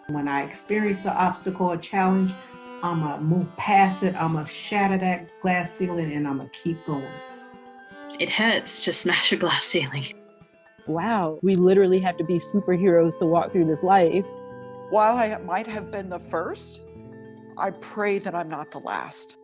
When I experience an obstacle or challenge, I'm going to move past it. I'm going to shatter that glass ceiling and I'm going to keep going. It hurts to smash a glass ceiling. Wow, we literally have to be superheroes to walk through this life. While I might have been the first, I pray that I'm not the last.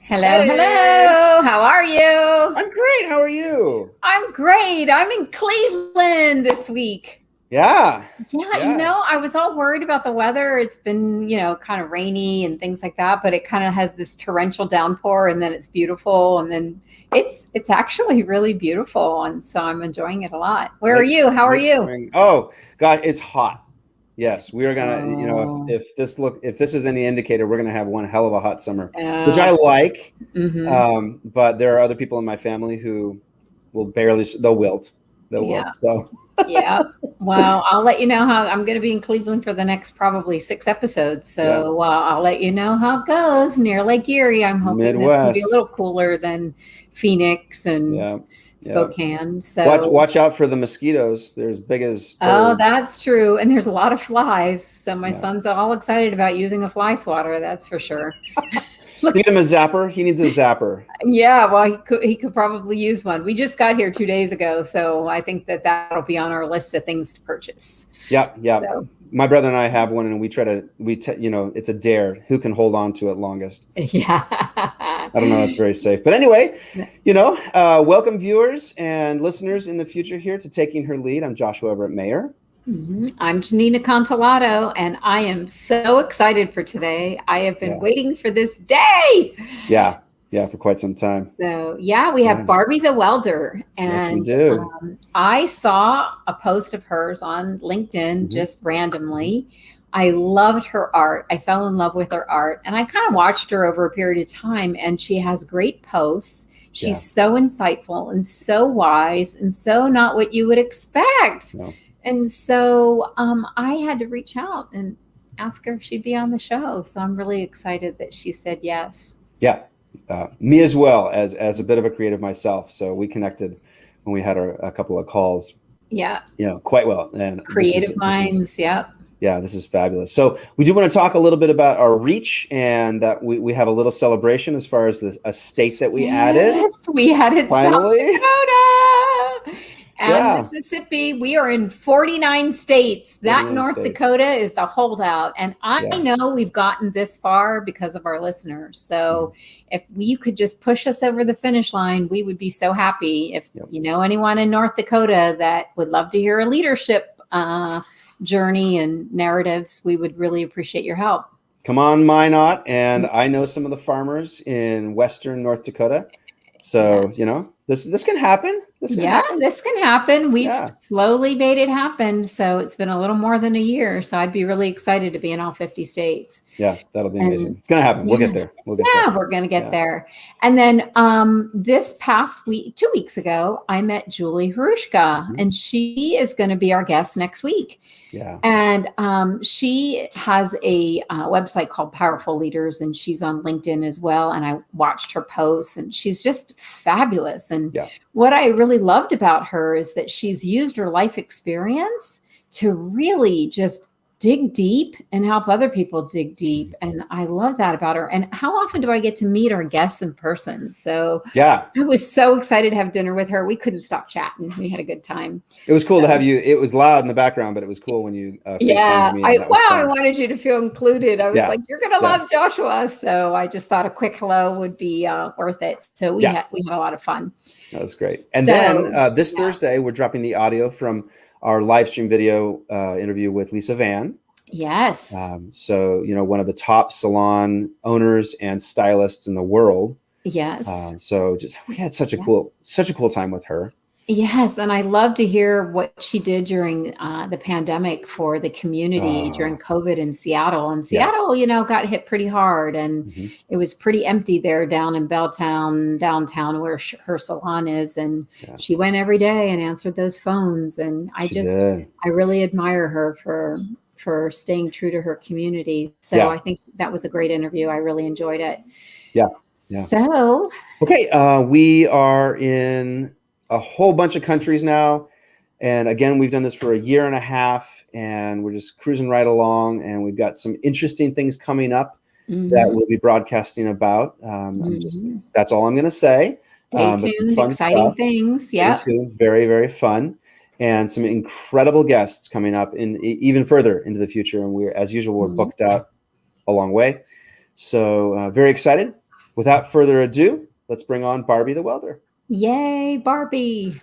Hello, Hey. hello. How are you? I'm great. How are you? I'm great. I'm in Cleveland this week. Yeah. Yeah, I was all worried about the weather. It's been, kind of rainy and things like that, but it kind of has this torrential downpour and then it's beautiful and then it's actually really beautiful and so I'm enjoying it a lot. Where are you? How are you? Oh, God, it's hot. Yes, we are gonna, if this is any indicator, we're gonna have one hell of a hot summer, which I like. Mm-hmm. But there are other people in my family who will they'll wilt. So yeah. Well, I'll let you know how I'm going to be in Cleveland for the next probably 6 episodes. So I'll let you know how it goes near Lake Erie. I'm hoping it's going to be a little cooler than Phoenix and Spokane. So watch out for the mosquitoes. They're as big as birds. Oh, that's true. And there's a lot of flies. So my son's all excited about using a fly swatter. That's for sure. Need him a zapper. He needs a zapper. Yeah, well, he could probably use one. We just got here 2 days ago, so I think that'll be on our list of things to purchase. Yeah. So. My brother and I have one, and it's a dare. Who can hold on to it longest? Yeah. I don't know. That's very safe. But anyway, welcome viewers and listeners in the future here to Taking Her Lead. I'm Joshua Everett Mayer. Mm-hmm. I'm Janina Contellato, and I am so excited for today. I have been waiting for this day. Yeah, for quite some time. So, we have Barbie the Welder. And yes, we do. I saw a post of hers on LinkedIn just randomly. I loved her art. I fell in love with her art, and I kind of watched her over a period of time, and she has great posts. She's so insightful and so wise and so not what you would expect. No. And so I had to reach out and ask her if she'd be on the show. So I'm really excited that she said yes. Yeah, me as well as a bit of a creative myself. So we connected when we had a couple of calls. Yeah. Quite well. And creative minds. Yep. Yeah, this is fabulous. So we do want to talk a little bit about our reach and that we have a little celebration as far as a state that we added. Yes, we added finally. South Dakota. And Mississippi. We are in 49 states. That North Dakota is the holdout. And I know we've gotten this far because of our listeners. So if you could just push us over the finish line, we would be so happy. If you know anyone in North Dakota that would love to hear a leadership journey and narratives, we would really appreciate your help. Come on, Minot. And I know some of the farmers in Western North Dakota. So, this can happen. This can happen. We've slowly made it happen. So it's been a little more than a year. So I'd be really excited to be in all 50 states. Yeah, that'll be amazing. It's going to happen. We'll get there. We're going to get there. And then this past week, 2 weeks ago, I met Julie Harushka, and she is going to be our guest next week. Yeah. And she has a website called Powerful Leaders, and she's on LinkedIn as well. And I watched her posts, and she's just fabulous. And what I really loved about her is that she's used her life experience to really just dig deep and help other people dig deep. And I love that about her. And how often do I get to meet our guests in person? So I was so excited to have dinner with her. We couldn't stop chatting. We had a good time. It was cool to have you. It was loud in the background, but it was cool when you FaceTimed me. I wanted you to feel included. I was like, you're going to love Joshua. So I just thought a quick hello would be worth it. So we had a lot of fun. That was great. And then this Thursday, we're dropping the audio from our live stream video interview with Lisa Vann. Yes. So, one of the top salon owners and stylists in the world. Yes. So we had such a cool time with her. Yes, and I love to hear what she did during the pandemic for the community during COVID in Seattle. And Seattle, got hit pretty hard, and it was pretty empty there down in Belltown, downtown, where her salon is. And she went every day and answered those phones. And I really admire her for staying true to her community. So I think that was a great interview. I really enjoyed it. Yeah. So okay, we are in a whole bunch of countries now, and again, we've done this for a year and a half, and we're just cruising right along, and we've got some interesting things coming up that we'll be broadcasting about. That's all I'm going to say. Stay tuned, exciting things. Yeah, stay tuned. Very, very fun, and some incredible guests coming up in even further into the future. And we're, as usual, we're booked out a long way, so very excited. Without further ado, let's bring on Barbie the Welder. Yay, Barbie.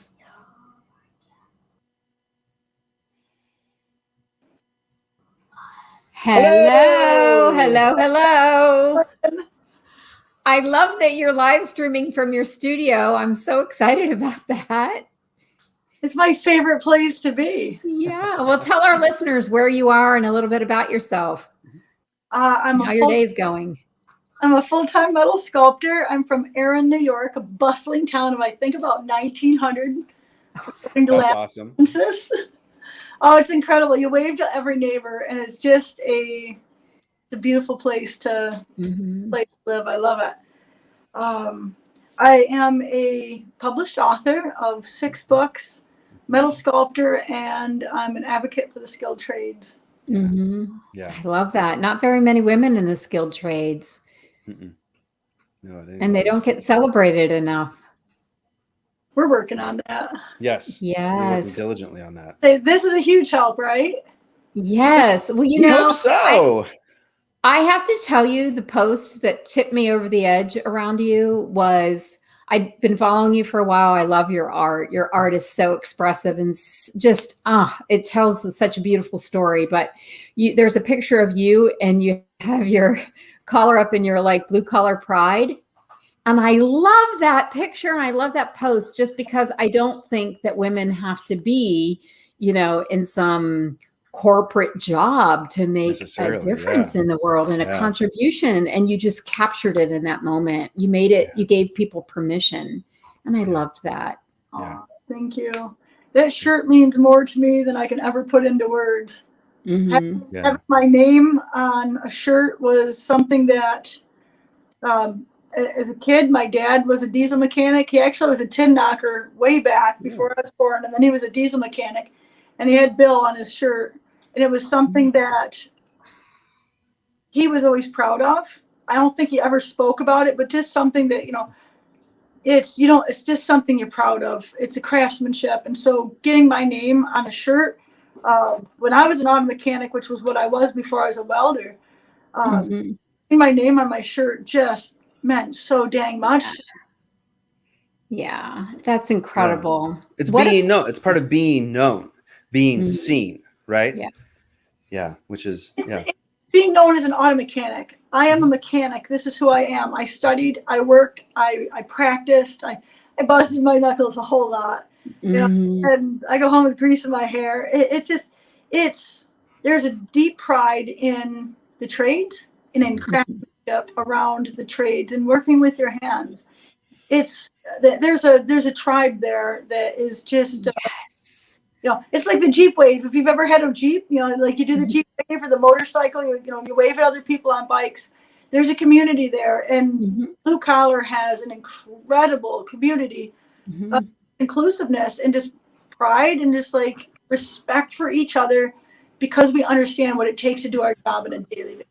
Hello. I love that you're live streaming from your studio. I'm so excited about that. It's my favorite place to be. Yeah. Well, tell our listeners where you are and a little bit about yourself. How your day's going. I'm a full-time metal sculptor. I'm from Erin, New York, a bustling town of, I think, about 1,900. That's awesome. Oh, it's incredible. You wave to every neighbor, and it's just a beautiful place to live. I love it. I am a published author of 6 books, metal sculptor, and I'm an advocate for the skilled trades. Yeah, I love that. Not very many women in the skilled trades. No, and they don't get celebrated enough. We're working on that. Yes. We're working diligently on that. This is a huge help, right? Yes. Well, I hope so. I have to tell you, the post that tipped me over the edge around you was, I've been following you for a while. I love your art. Your art is so expressive and just, it tells such a beautiful story. But there's a picture of you, and you have your collar up in your like blue collar pride. And I love that picture. And I love that post, just because I don't think that women have to be, in some corporate job to make a difference in the world and a contribution. And you just captured it in that moment. You made it, you gave people permission. And I loved that. Oh, thank you. That shirt means more to me than I can ever put into words. Having my name on a shirt was something that, as a kid, my dad was a diesel mechanic. He actually was a tin knocker way back before I was born, and then he was a diesel mechanic, and he had Bill on his shirt, and it was something that he was always proud of. I don't think he ever spoke about it, but just something that, it's just something you're proud of. It's a craftsmanship, and so getting my name on a shirt. When I was an auto mechanic, which was what I was before I was a welder, my name on my shirt just meant so dang much. Yeah, that's incredible. It's known. It's part of being known, being seen, right? Yeah. Which is being known as an auto mechanic. I am a mechanic. This is who I am. I studied. I worked. I practiced. I busted my knuckles a whole lot. And I go home with grease in my hair. There's a deep pride in the trades and in craftsmanship around the trades and working with your hands. There's a tribe there that is just, it's like the Jeep wave. If you've ever had a Jeep, like you do the Jeep wave or the motorcycle, you wave at other people on bikes. There's a community there, and Blue Collar has an incredible community. Inclusiveness and just pride and just like respect for each other, because we understand what it takes to do our job on a daily basis.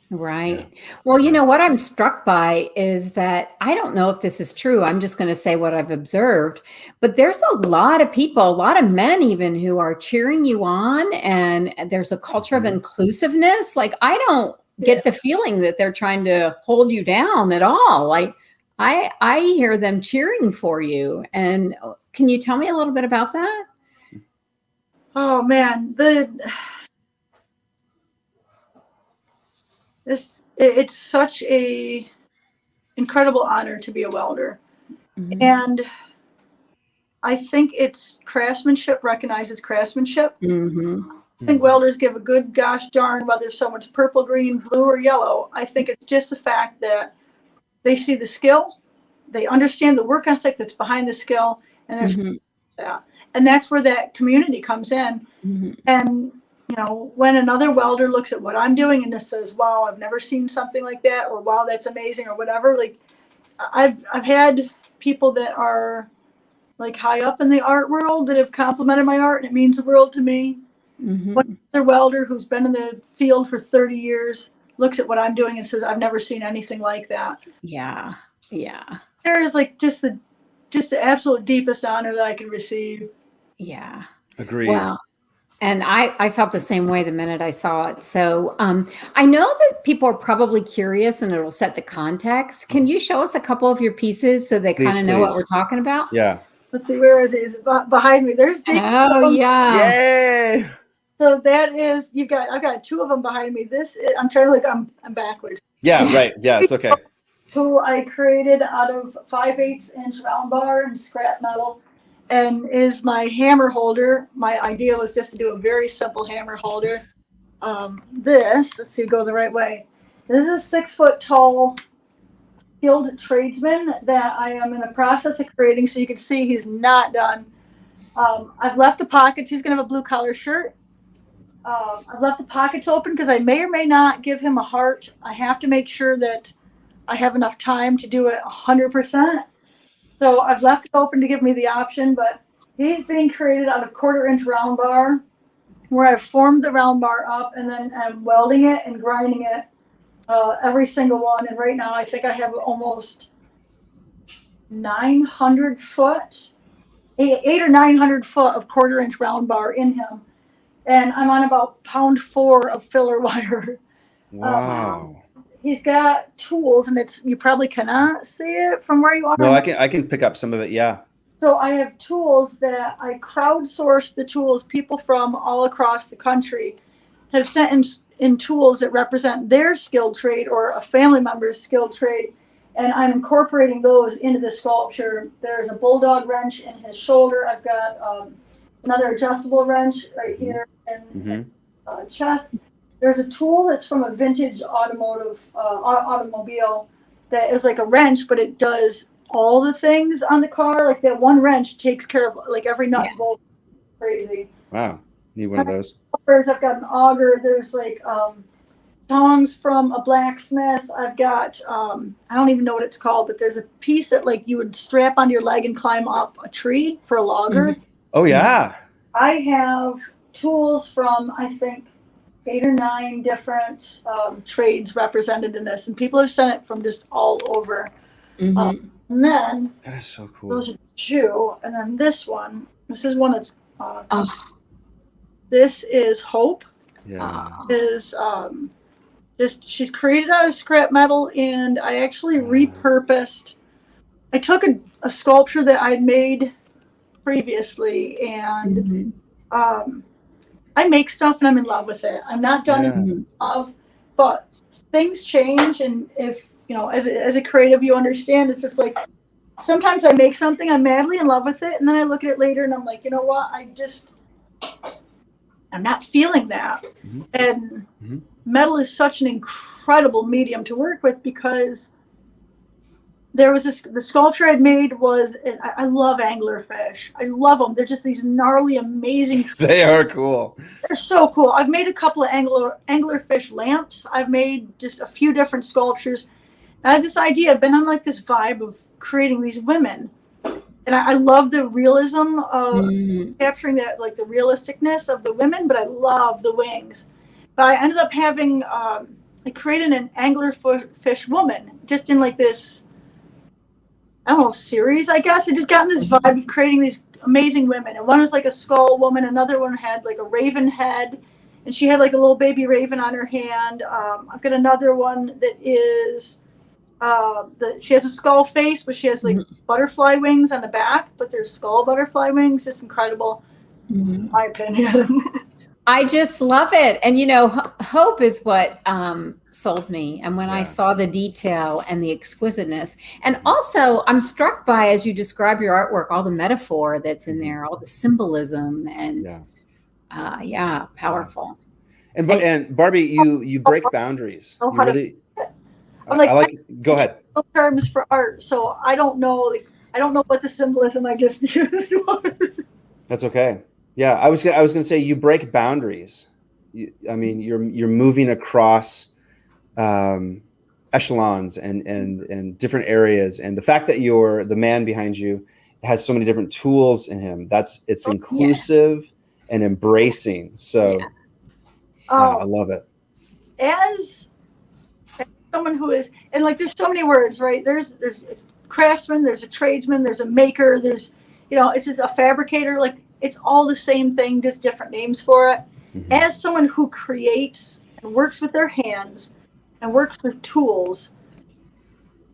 Right. Well, what I'm struck by is that, I don't know if this is true. I'm just going to say what I've observed, but there's a lot of people, a lot of men even, who are cheering you on, and there's a culture of inclusiveness. Like, I don't get the feeling that they're trying to hold you down at all. Like, I hear them cheering for you. And can you tell me a little bit about that? Oh man, it's such a incredible honor to be a welder. And I think it's craftsmanship recognizes craftsmanship. Mm-hmm. I think welders give a good gosh darn whether someone's purple, green, blue, or yellow. I think it's just the fact that they see the skill, they understand the work ethic that's behind the skill, and there's that. And that's where that community comes in. And you know, when another welder looks at what I'm doing and just says, "Wow, I've never seen something like that," or "Wow, that's amazing," or whatever, like I've had people that are like high up in the art world that have complimented my art, and it means the world to me. When another welder who's been in the field for 30 years looks at what I'm doing and says, "I've never seen anything like that." Yeah. There is like just the absolute deepest honor that I can receive. Yeah. Agreed. Wow. And I felt the same way the minute I saw it. So I know that people are probably curious and it'll set the context. Can you show us a couple of your pieces so they kind of know what we're talking about? Yeah. Let's see, where is it? Is it behind me? There's Jake. Oh, yeah. Yay! So that is, I've got two of them behind me. I'm trying to like, I'm backwards. Yeah, right. Yeah, it's okay. Who I created out of 5/8 inch round bar and scrap metal, and is my hammer holder. My idea was just to do a very simple hammer holder. Let's see, go the right way. This is a 6 foot tall skilled tradesman that I am in the process of creating. So you can see he's not done. I've left the pockets. He's going to have a blue collar shirt. I've left the pockets open because I may or may not give him a heart. I have to make sure that I have enough time to do it 100%. So I've left it open to give me the option, but he's being created out of 1/4 inch round bar, where I've formed the round bar up and then I'm welding it and grinding it, every single one. And right now I think I have almost 900 foot, 800 or 900 foot of 1/4 inch round bar in him. And I'm on about pound 4 of filler wire. Wow. He's got tools, and you probably cannot see it from where you are. No, I can pick up some of it. Yeah. So I have tools that I crowdsourced the tools. People from all across the country have sent in tools that represent their skilled trade or a family member's skilled trade. And I'm incorporating those into the sculpture. There's a bulldog wrench in his shoulder. I've got another adjustable wrench right here in chest. There's a tool that's from a vintage automobile that is like a wrench, but it does all the things on the car. Like that one wrench takes care of like every nut and bolt. Crazy. Wow. Need one of those. I've got an auger. There's like tongs from a blacksmith. I've got I don't even know what it's called, but there's a piece that like you would strap onto your leg and climb up a tree for a logger. Oh yeah. I have tools from I think 8 or 9 different trades represented in this, and people have sent it from just all over. And then that is so cool. Those are 2, and then this is one that's this is Hope. Yeah. Is she's created out of scrap metal, and I actually repurposed. I took a sculpture that I'd made previously, and I make stuff and I'm in love with it. I'm not done in love, but things change. And if, you know, as a creative, you understand, it's just like, sometimes I make something, I'm madly in love with it. And then I look at it later and I'm like, you know what? I'm not feeling that. And metal is such an incredible medium to work with, because there was the sculpture I'd made was, I love anglerfish. I love them. They're just these gnarly, amazing. They are cool. They're so cool. I've made a couple of anglerfish lamps. I've made just a few different sculptures. And I had this idea. I've been on like this vibe of creating these women. And I love the realism of capturing that, like the realisticness of the women, but I love the wings. But I ended up having, I created an anglerfish woman just in like this, I don't know, series, I guess. I just got in this vibe of creating these amazing women. And one was like a skull woman. Another one had like a raven head. And she had like a little baby raven on her hand. I've got another one that is, she has a skull face, but she has like butterfly wings on the back. But they're skull butterfly wings. Just incredible, in my opinion. I just love it. And, hope is what sold me. And when I saw the detail and the exquisiteness, and also I'm struck by, as you describe your artwork, all the metaphor that's in there, all the symbolism and powerful. And Barbie, you break boundaries. You really, I'm like, I like, go ahead. No terms for art, so I don't know. I don't know what the symbolism I just used was. That's okay. Yeah, I was gonna say you break boundaries. You're moving across echelons and different areas, and the fact that the man behind you has so many different tools in him. It's inclusive and embracing. So I love it. As someone who is, and like, there's so many words, right? There's it's craftsman, there's a tradesman, there's a maker, there's, it's just a fabricator. Like, it's all the same thing, just different names for it. Mm-hmm. As someone who creates and works with their hands and works with tools,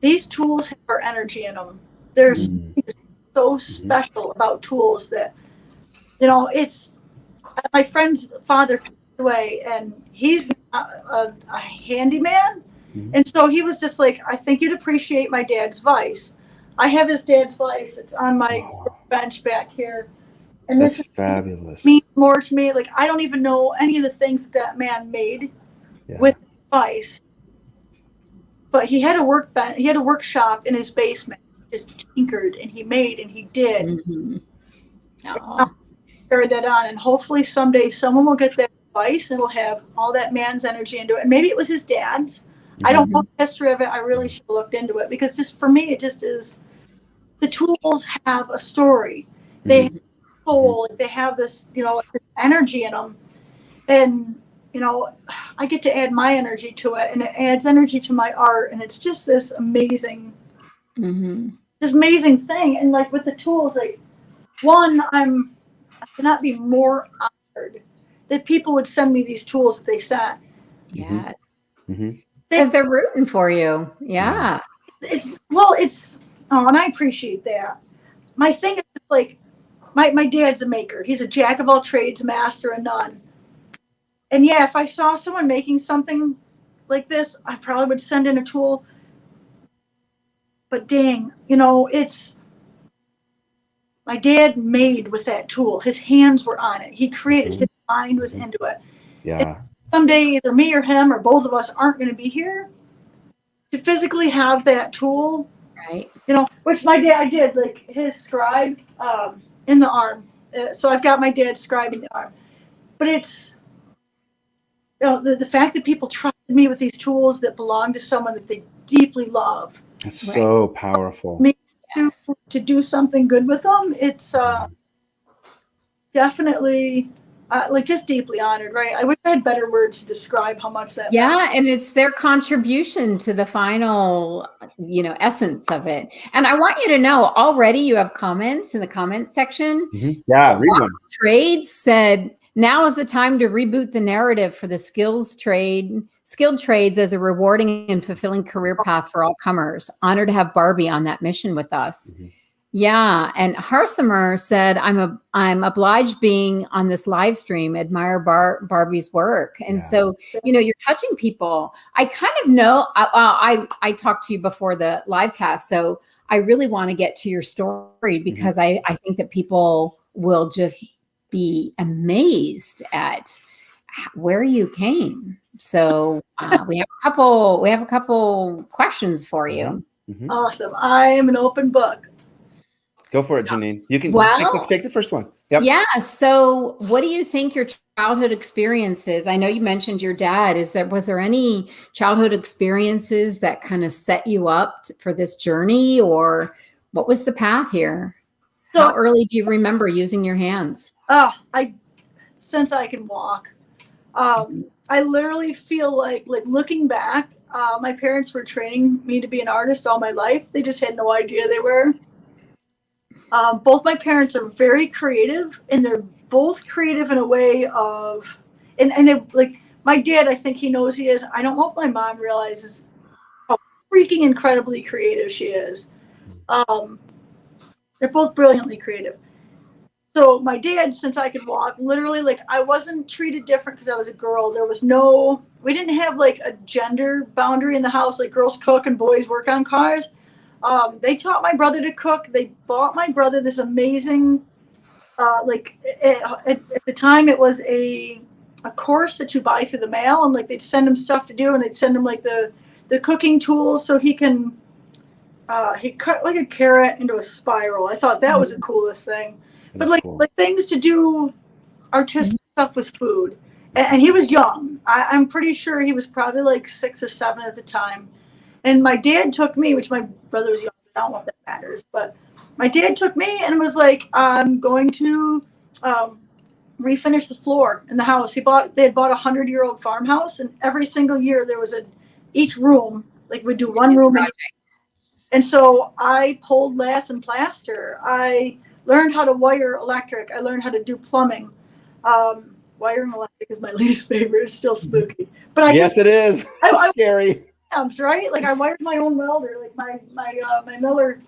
these tools have our energy in them. There's so special about tools that, it's, my friend's father passed away, and he's a handyman. And so he was just like, I think you'd appreciate my dad's vise. I have his dad's vise. It's on my bench back here. And that's this fabulous. Means more to me. Like, I don't even know any of the things that man made with vise. But he had a workshop in his basement. He just tinkered and he made and he did. Mm-hmm. Carry that on, and hopefully someday someone will get that vise and it'll have all that man's energy into it. And maybe it was his dad's. I don't know the history of it. I really should have looked into it, because just for me, it just is, the tools have a story. They have a soul. They have this, this energy in them. And, I get to add my energy to it, and it adds energy to my art. And it's just this amazing, this amazing thing. And like with the tools, like, one, I cannot be more honored that people would send me these tools that they sent. Yes. Because they're rooting for you. Yeah. And I appreciate that. My thing is, like, my dad's a maker. He's a jack of all trades, master of none. And if I saw someone making something like this, I probably would send in a tool. But dang, it's, my dad made with that tool. His hands were on it. He created, his mind was into it. Yeah. And someday either me or him or both of us aren't going to be here to physically have that tool. Right. Which my dad did, like his scribe in the arm. So I've got my dad's scribe in the arm. But it's, the fact that people trusted me with these tools that belong to someone that they deeply love. It's so powerful. Me to do something good with them. It's definitely just deeply honored, right? I wish I had better words to describe how much that meant. And it's their contribution to the final, essence of it. And I want you to know, already you have comments in the comments section. Yeah, read one. Trades said, now is the time to reboot the narrative for the skilled trades as a rewarding and fulfilling career path for all comers. Honored to have Barbie on that mission with us. Yeah, and Harsimer said, I'm obliged being on this live stream, admire Barbie's work. And so, you're touching people. I kind of know, I talked to you before the live cast, so I really want to get to your story, because I think that people will just be amazed at where you came. So we have a couple questions for you. Awesome. I am an open book. Go for it, Janine. You can take the first one. Yep. Yeah. So what do you think your childhood experiences? I know you mentioned your dad. Was there any childhood experiences that kind of set you up for this journey, or what was the path here? How early do you remember using your hands? Since I can walk. I literally feel like looking back, my parents were training me to be an artist all my life. They just had no idea they were. Both my parents are very creative, and they're both creative in a way of, and they, like, my dad, I think he knows he is. I don't know if my mom realizes how freaking incredibly creative she is. They're both brilliantly creative. So my dad, since I could walk, literally, like, I wasn't treated different because I was a girl. We didn't have like a gender boundary in the house, like girls cook and boys work on cars. They taught my brother to cook. They bought my brother this amazing, like at the time it was a course that you buy through the mail, and like they'd send him stuff to do, and they'd send him like the cooking tools so he can, he cut like a carrot into a spiral. I thought that was the coolest thing. But like cool. like things to do artistic stuff with food. And he was young. I'm pretty sure he was probably like 6 or 7 at the time. And my dad took me, which my brother was young. I don't know if that matters, but my dad took me and was like, I'm going to refinish the floor in the house. They had bought a 100-year-old farmhouse, and every single year there was each room, like we'd do one room. And so I pulled lath and plaster. I learned how to wire electric. I learned how to do plumbing. Wiring electric is my least favorite. It's still spooky. But yes, it is. It's scary. Right? Like I wired my own welder. Like my Miller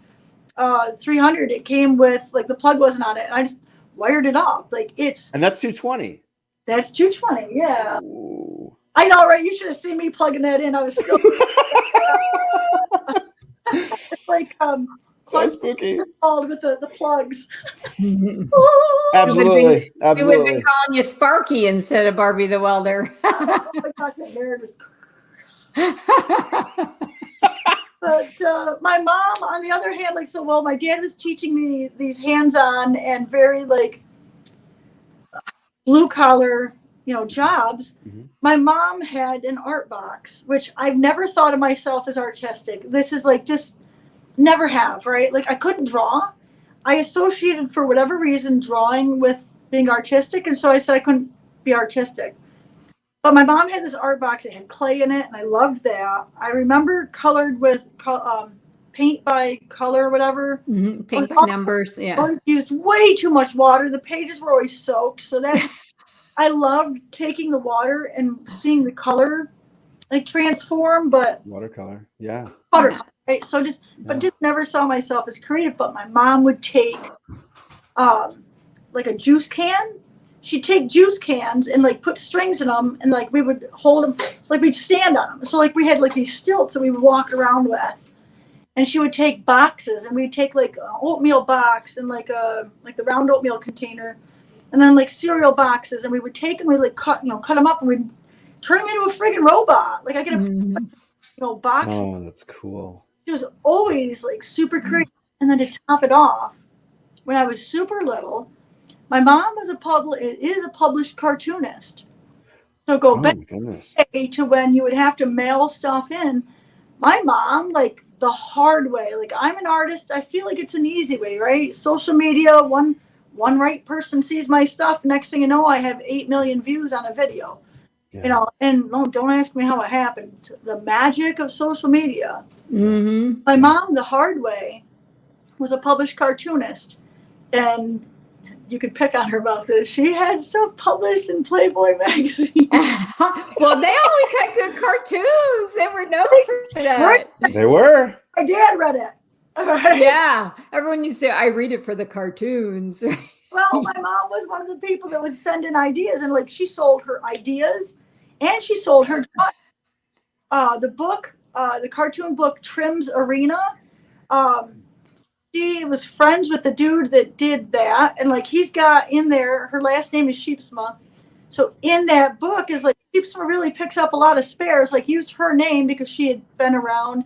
300. It came with, like, the plug wasn't on it, and I just wired it up. Like And that's 220. That's 220. Yeah. Ooh. I know, right? You should have seen me plugging that in. I was still. It's like so spooky. Called with the plugs. Absolutely. We would have been calling you Sparky instead of Barbie the Welder. Oh my gosh, the hair just. But my mom, on the other hand, like, so while my dad was teaching me these hands-on and very like blue collar, jobs, my mom had an art box, which I've never thought of myself as artistic. This is like just never have, right? Like I couldn't draw. I associated, for whatever reason, drawing with being artistic, and so I said I couldn't be artistic. But my mom had this art box. It had clay in it, and I loved that. I remember colored with paint by color, whatever. Paint by numbers, yeah. I always used way too much water. The pages were always soaked, so that I loved taking the water and seeing the color like transform. But watercolor, yeah. Watercolor, right? So just never saw myself as creative. But my mom would take like a juice can. She'd take juice cans and like put strings in them, and like we would hold them. So like we'd stand on them. So like we had like these stilts that we would walk around with. And she would take boxes, and we'd take like an oatmeal box and like the round oatmeal container, and then like cereal boxes, and we would take them, we'd like cut them up, and we'd turn them into a friggin' robot. Like I could have, box. Oh, that's cool. She was always like super creative. And then to top it off, when I was super little, my mom is a published cartoonist. So go back to when you would have to mail stuff in. My mom, like the hard way, like I'm an artist. I feel like it's an easy way, right? Social media, one right person sees my stuff. Next thing you know, I have 8 million views on a video. Yeah. And no, don't ask me how it happened. The magic of social media. My mom, the hard way, was a published cartoonist, and you could pick on her about this. She had stuff published in Playboy magazine. Well, they always had good cartoons. They were known for that. They were. My dad read it. Yeah. Everyone used to say, I read it for the cartoons. Well, my mom was one of the people that would send in ideas, and like she sold her ideas and she sold her drawings. The cartoon book Trim's Arena. She was friends with the dude that did that, and like he's got in there, her last name is Sheepsma. So in that book is like Sheepsma really picks up a lot of spares, like used her name because she had been around.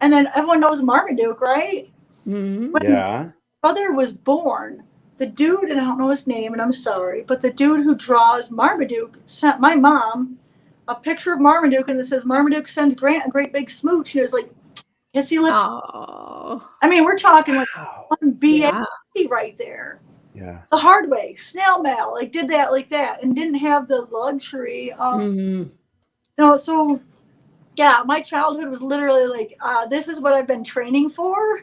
And then everyone knows Marmaduke, right? When my brother was born, the dude, and I don't know his name, and I'm sorry, but the dude who draws Marmaduke sent my mom a picture of Marmaduke, and it says Marmaduke sends Grant a great big smooch. And it was like, kissy lips. Oh. I mean, we're talking like one BA right there. Yeah. The hard way, snail mail, like did that like that, and didn't have the luxury of, so yeah, my childhood was literally like, this is what I've been training for.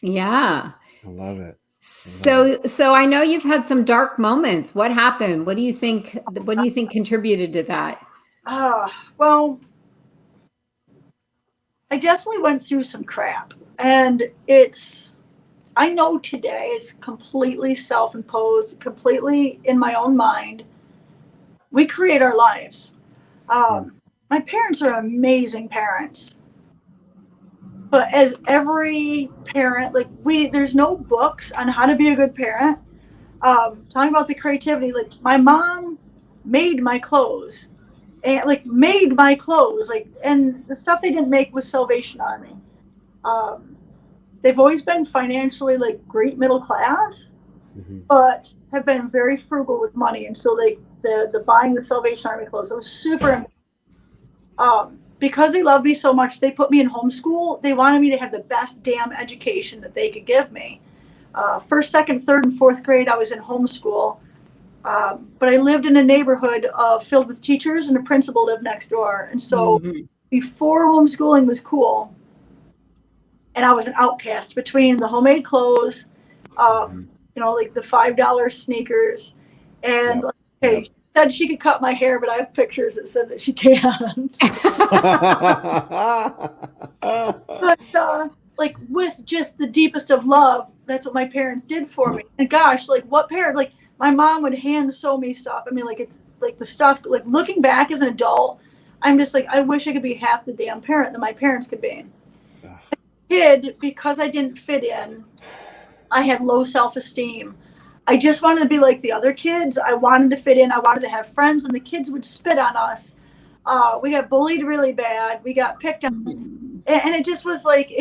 Yeah. I love it. So I know you've had some dark moments. What happened? What do you think contributed to that? Well, I definitely went through some crap, and it's I know today it's completely self-imposed, completely in my own mind. We create our lives. My parents are amazing parents. But as every parent, like there's no books on how to be a good parent. Talking about the creativity, like my mom made my clothes and and the stuff they didn't make was Salvation Army. They've always been financially like great middle class, but have been very frugal with money. And so the buying the Salvation Army clothes, it was super. Because they love me so much, they put me in homeschool. They wanted me to have the best damn education that they could give me. First, second, third, and fourth grade, I was in homeschool. But I lived in a neighborhood filled with teachers, and a principal lived next door. And so before homeschooling was cool, and I was an outcast between the homemade clothes, like the $5 sneakers, and she said she could cut my hair, but I have pictures that said that she can't. But like with just the deepest of love, that's what my parents did for me. And gosh, like what parent, like my mom would hand sew me stuff. I mean, like it's like the stuff, like looking back as an adult, I'm just like, I wish I could be half the damn parent that my parents could be. As a kid, because I didn't fit in, I had low self-esteem. I just wanted to be like the other kids. I wanted to fit in. I wanted to have friends, and the kids would spit on us. We got bullied really bad. We got picked on. And it just was like,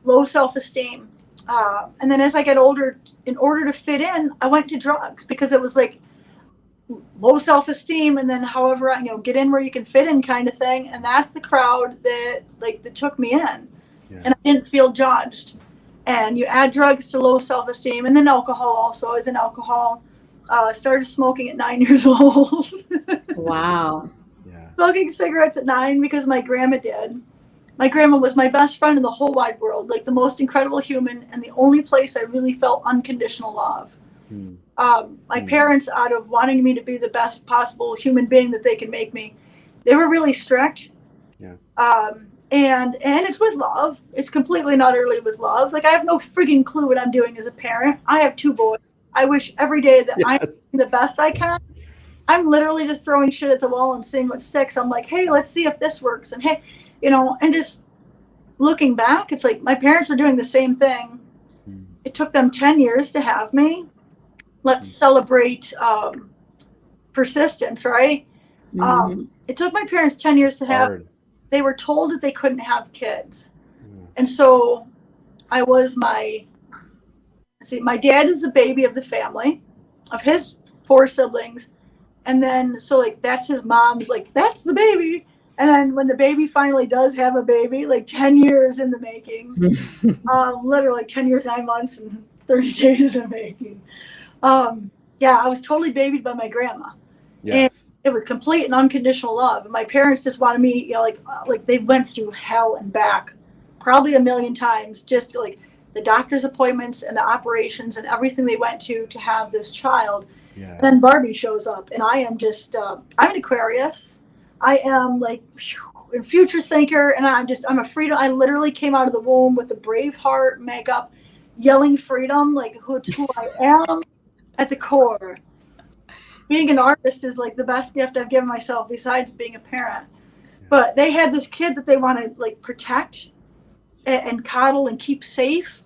low self-esteem. And then as I got older, in order to fit in, I went to drugs because it was like low self-esteem. And then however, get in where you can fit in kind of thing. And that's the crowd that took me in. Yeah. And I didn't feel judged. And you add drugs to low self-esteem, and then alcohol also. I was in alcohol. Started smoking at 9 years old. Wow. Yeah. Smoking cigarettes at 9 because my grandma did. My grandma was my best friend in the whole wide world, like the most incredible human, and the only place I really felt unconditional love. My parents, out of wanting me to be the best possible human being that they could make me, they were really strict. Yeah. And it's with love. It's completely and utterly with love. Like I have no frigging clue what I'm doing as a parent. I have 2 boys. I wish every day that I'm doing the best I can. I'm literally just throwing shit at the wall and seeing what sticks. I'm like, hey, let's see if this works. And hey, and just looking back, it's like my parents are doing the same thing. It took them 10 years to have me. Let's celebrate persistence, right? It took my parents 10 years to have. They were told that they couldn't have kids. And so I was my dad is the baby of the family, of his 4 siblings. And then, so like, that's his mom's, like, that's the baby. And then when the baby finally does have a baby, like 10 years in the making, literally 10 years, 9 months and 30 days in the making. I was totally babied by my grandma. Yeah. And it was complete and unconditional love. And my parents just wanted me, like they went through hell and back probably a million times, just like the doctor's appointments and the operations and everything they went to have this child. Yeah. And then Barbie shows up, and I am just, I'm an Aquarius. I am like a future thinker, and I'm a freedom. I literally came out of the womb with a brave heart, makeup, yelling freedom, like who I am at the core. Being an artist is like the best gift I've given myself besides being a parent. But they had this kid that they want to like protect and coddle and keep safe.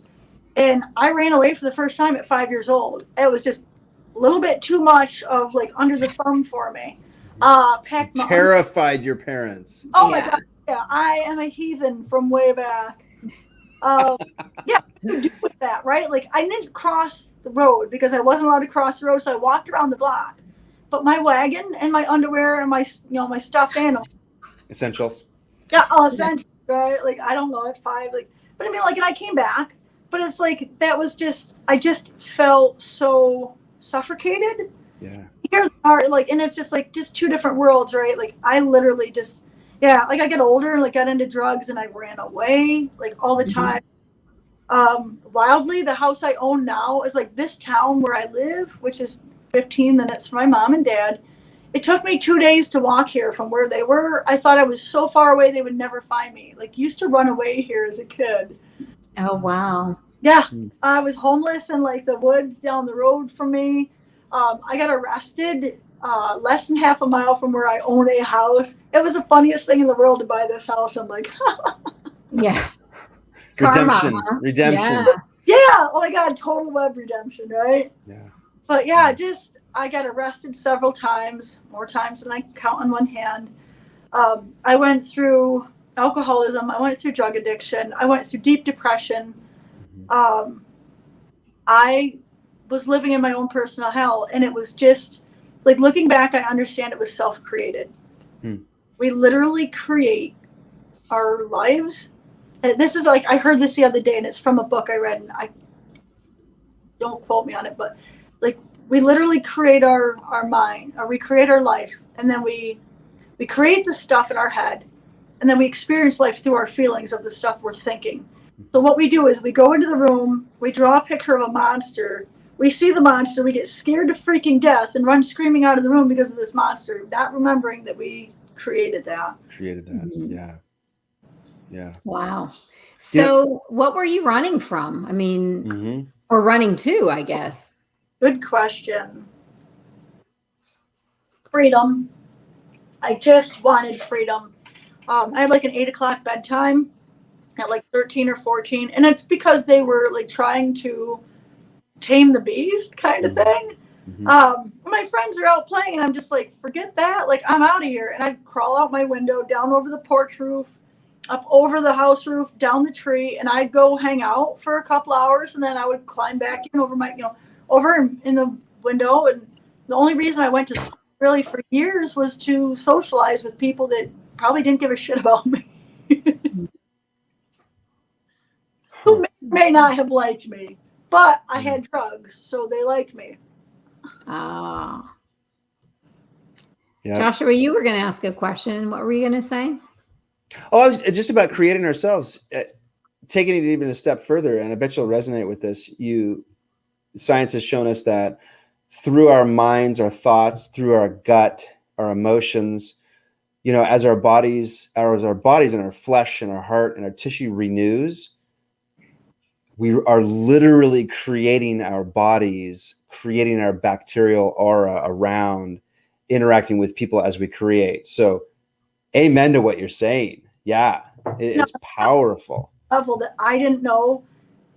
And I ran away for the first time at 5 years old. It was just a little bit too much of like under the thumb for me. Terrified your parents. Oh my God. Yeah, I am a heathen from way back. What to do with that, right? Like I didn't cross the road because I wasn't allowed to cross the road, so I walked around the block. But my wagon and my underwear and my my stuffed animal. Essentials. Yeah, essentials, right? Like I don't know at 5, like, but I mean, like, and I came back, but it's like that was just I just felt so suffocated. Yeah. Here are like, and it's just like just 2 different worlds, right? Like I literally just. Yeah, like I got older, like got into drugs, and I ran away like all the time. Wildly, the house I own now is like this town where I live, which is 15 minutes from my mom and dad. It took me 2 days to walk here from where they were. I thought I was so far away they would never find me. Like used to run away here as a kid. Oh wow. Yeah, Hmm. I was homeless in like the woods down the road from me. I got arrested less than half a mile from where I own a house. It was the funniest thing in the world to buy this house. I'm like, Yeah. Karma, Redemption. huh? Redemption. Yeah. yeah, oh my God, total web redemption, right? Yeah. But yeah, just I got arrested several times, more times than I can count on one hand. I went through alcoholism. I went through drug addiction. I went through deep depression. Um, I was living in my own personal hell, and it was just like looking back, I understand it was self-created. Hmm. We literally create our lives. And this is like I heard this the other day, and it's from a book I read, and I don't quote me on it, but like we literally create our mind, or we create our life, and then we create the stuff in our head, and then we experience life through our feelings of the stuff we're thinking. So what we do is we go into the room, we draw a picture of a monster, we see the monster, we get scared to freaking death and run screaming out of the room because of this monster, not remembering that we created that. Created that. Mhm. Yeah. Yeah. Wow. So what were you running from? I mean, Mm-hmm. or running to, I guess. Good question. Freedom. I just wanted freedom. I had like an 8 o'clock bedtime at like 13 or 14, and it's because they were like trying to tame the beast kind of thing. Mm-hmm. My friends are out playing, and I'm just like, forget that. Like, I'm out of here. And I'd crawl out my window, down over the porch roof, up over the house roof, down the tree, and I'd go hang out for a couple hours, and then I would climb back in over my, over in the window. And the only reason I went to school really for years was to socialize with people that probably didn't give a shit about me. Who may not have liked me, but I had drugs, so they liked me. Ah. Yeah. Joshua, you were going to ask a question. What were you going to say? Oh, I was just about creating ourselves, taking it even a step further, and I bet you'll resonate with this. Science has shown us that through our minds, our thoughts, through our gut, our emotions, as our bodies and our flesh and our heart and our tissue renews, we are literally creating our bodies, creating our bacterial aura around, interacting with people as we create. So amen to what you're saying. Yeah, it's powerful. Level that I didn't know,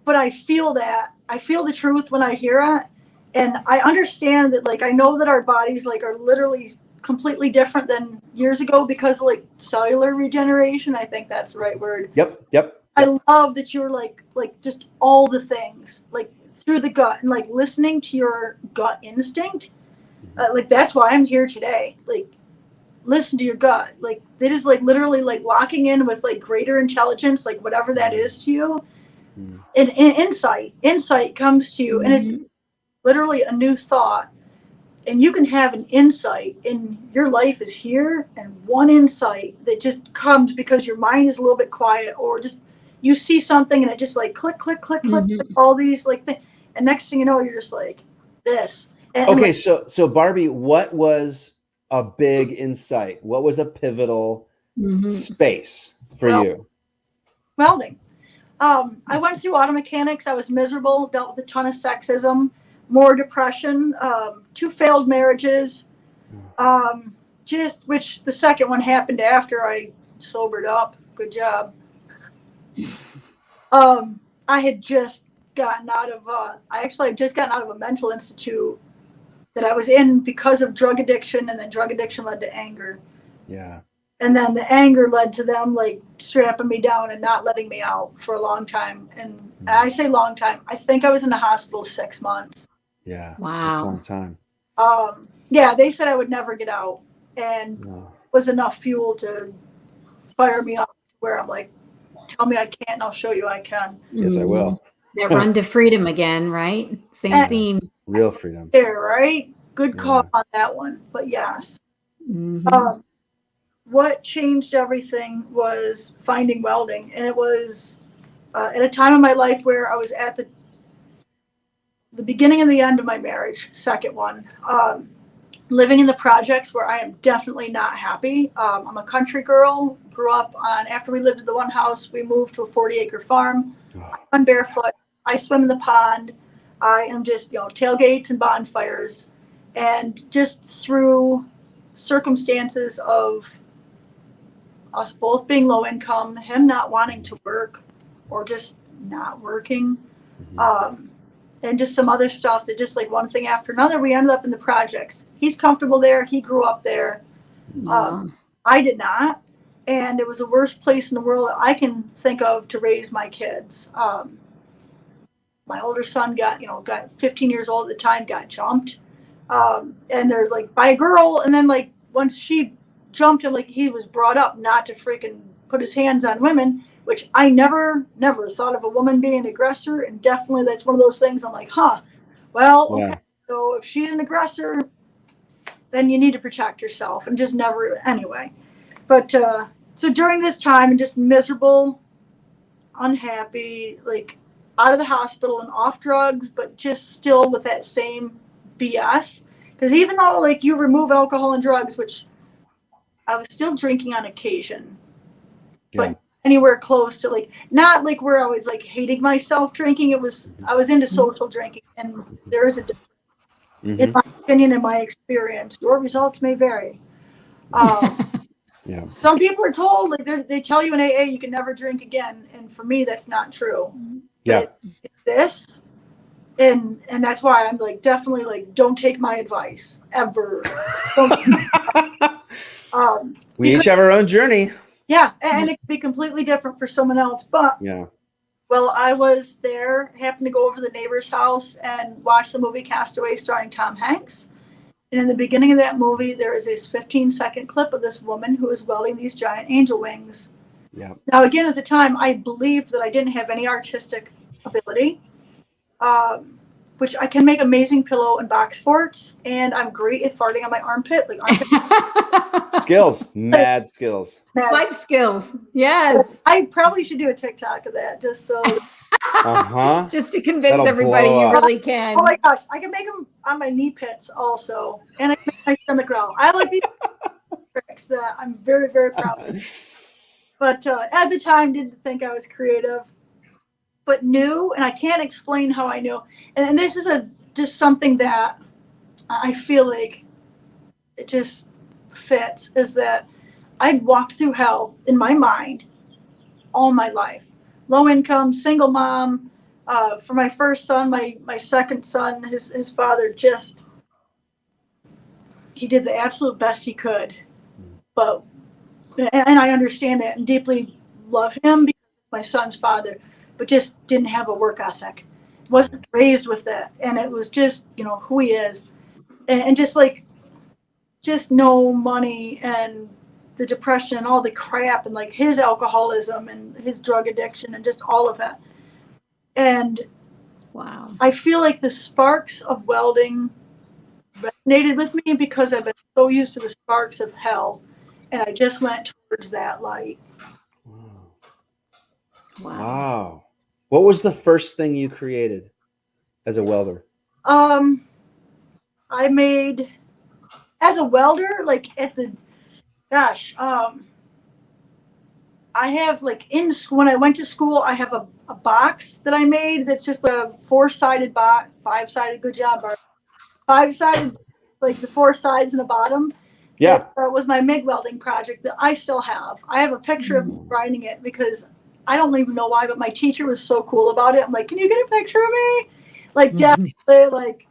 but I feel that. I feel the truth when I hear it. And I understand that, like, I know that our bodies, like, are literally completely different than years ago because, like, cellular regeneration. I think that's the right word. Yep. I love that you're like just all the things, like, through the gut and, like, listening to your gut instinct. Like, that's why I'm here today. Like, listen to your gut. Like, it is like literally like locking in with like greater intelligence, like whatever that is to you. And insight comes to you, and it's literally a new thought. And you can have an insight, and your life is here, and one insight that just comes because your mind is a little bit quiet, or just you see something and it just like click, click, click, click, click, all these like things. And next thing you know, you're just like this. And okay, like, so Barbie, what was a big insight? What was a pivotal space for you? Welding. I went through auto mechanics. I was miserable, dealt with a ton of sexism, more depression, 2 failed marriages, which the second one happened after I sobered up. Good job. I had just gotten out of, I'd just gotten out of a mental institute that I was in because of drug addiction, and then drug addiction led to anger. Yeah. And then the anger led to them like strapping me down and not letting me out for a long time. And I say long time, I think I was in the hospital 6 months. Yeah. Wow. That's a long time. Yeah, they said I would never get out, and was enough fuel to fire me up where I'm like, tell me I can't and I'll show you I can. Yes, I will. That run to freedom again, right? Same theme. Real freedom. There, right? Good call on that one. But yes. What changed everything was finding welding. And it was at a time in my life where I was at the beginning and the end of my marriage, second one. Living in the projects where I am definitely not happy. I'm a country girl, grew up after we lived in the one house, we moved to a 40-acre farm. I run barefoot. I swim in the pond. I am just, tailgates and bonfires. And just through circumstances of us both being low income, him not wanting to work or just not working, and just some other stuff that just like one thing after another, we ended up in the projects. He's comfortable there. He grew up there. I did not. And it was the worst place in the world I can think of to raise my kids. My older son got 15 years old at the time, got jumped. And they're like by a girl. And then like once she jumped him, like he was brought up not to freaking put his hands on women, which I never thought of a woman being an aggressor. And definitely that's one of those things I'm like, okay. So if she's an aggressor, then you need to protect yourself, and just never, anyway. But so during this time, and just miserable, unhappy, like out of the hospital and off drugs, but just still with that same BS. Because even though like you remove alcohol and drugs, which I was still drinking on occasion, but anywhere close to like, not like where I was like hating myself drinking. I was into social drinking, and there is a difference. In my opinion, in my experience, your results may vary. Some people are told, like they tell you in AA you can never drink again, and for me that's not true. It's this, and that's why I'm like definitely like don't take my advice ever. We each have our own journey. Yeah, and it could be completely different for someone else, but well, I was there, happened to go over to the neighbor's house and watch the movie Castaway starring Tom Hanks. And in the beginning of that movie, there is this 15-second clip of this woman who is welding these giant angel wings. Now, again, at the time, I believed that I didn't have any artistic ability, which I can make amazing pillow and box forts, and I'm great at farting on my armpit. Skills, mad skills. Life skills, yes. I probably should do a TikTok of that, just so. Just to convince everybody you really can. Oh my gosh, I can make them on my knee pits also, and I can make my stomach growl. I like these tricks that I'm very, very proud of. But at the time, didn't think I was creative, but knew, and I can't explain how I knew. And this is just something that I feel like it just fits, is that I'd walked through hell in my mind all my life. Low income, single mom. For my first son, my second son, his father he did the absolute best he could. And I understand it and deeply love him because he's my son's father, but just didn't have a work ethic. Wasn't raised with it. And it was just, who he is. And just no money and the depression and all the crap and like his alcoholism and his drug addiction and just all of it. And wow, I feel like the sparks of welding resonated with me because I've been so used to the sparks of hell, and I just went towards that light. Wow. What was the first thing you created as a welder? I made, as a welder, like I have like when I went to school, I have a box that I made that's just a 4-sided box, 5-sided, good job, Barbie. 5-sided, like the 4 sides and the bottom. That was my MIG welding project that I still have. I have a picture of me grinding it because I don't even know why, but my teacher was so cool about it. I'm like, can you get a picture of me? Like, definitely, like,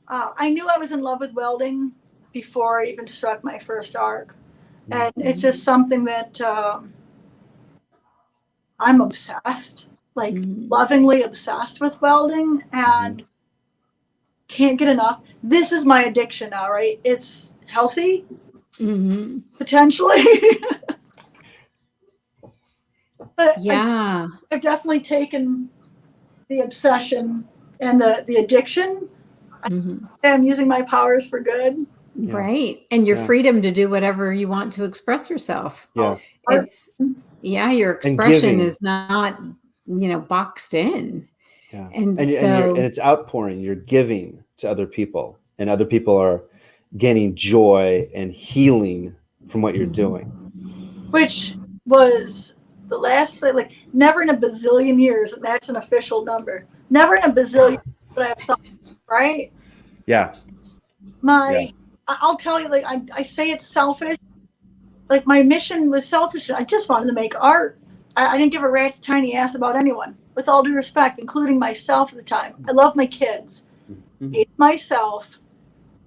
I knew I was in love with welding before I even struck my first arc. And it's just something that I'm obsessed, like lovingly obsessed with welding, and can't get enough. This is my addiction now, right? It's healthy, potentially. But I've definitely taken the obsession and the addiction. I'm using my powers for good. Right. And your freedom to do whatever you want to express yourself. Your expression is not, boxed in. And it's outpouring, you're giving to other people, and other people are gaining joy and healing from what you're doing. Which was the last, like, never in a bazillion years, and that's an official number, Never in a bazillion would I have thought, right? Yeah. I'll tell you, like, I say it's selfish. Like, my mission was selfish. I just wanted to make art. I didn't give a rat's tiny ass about anyone, with all due respect, including myself at the time. I love my kids. Hated myself.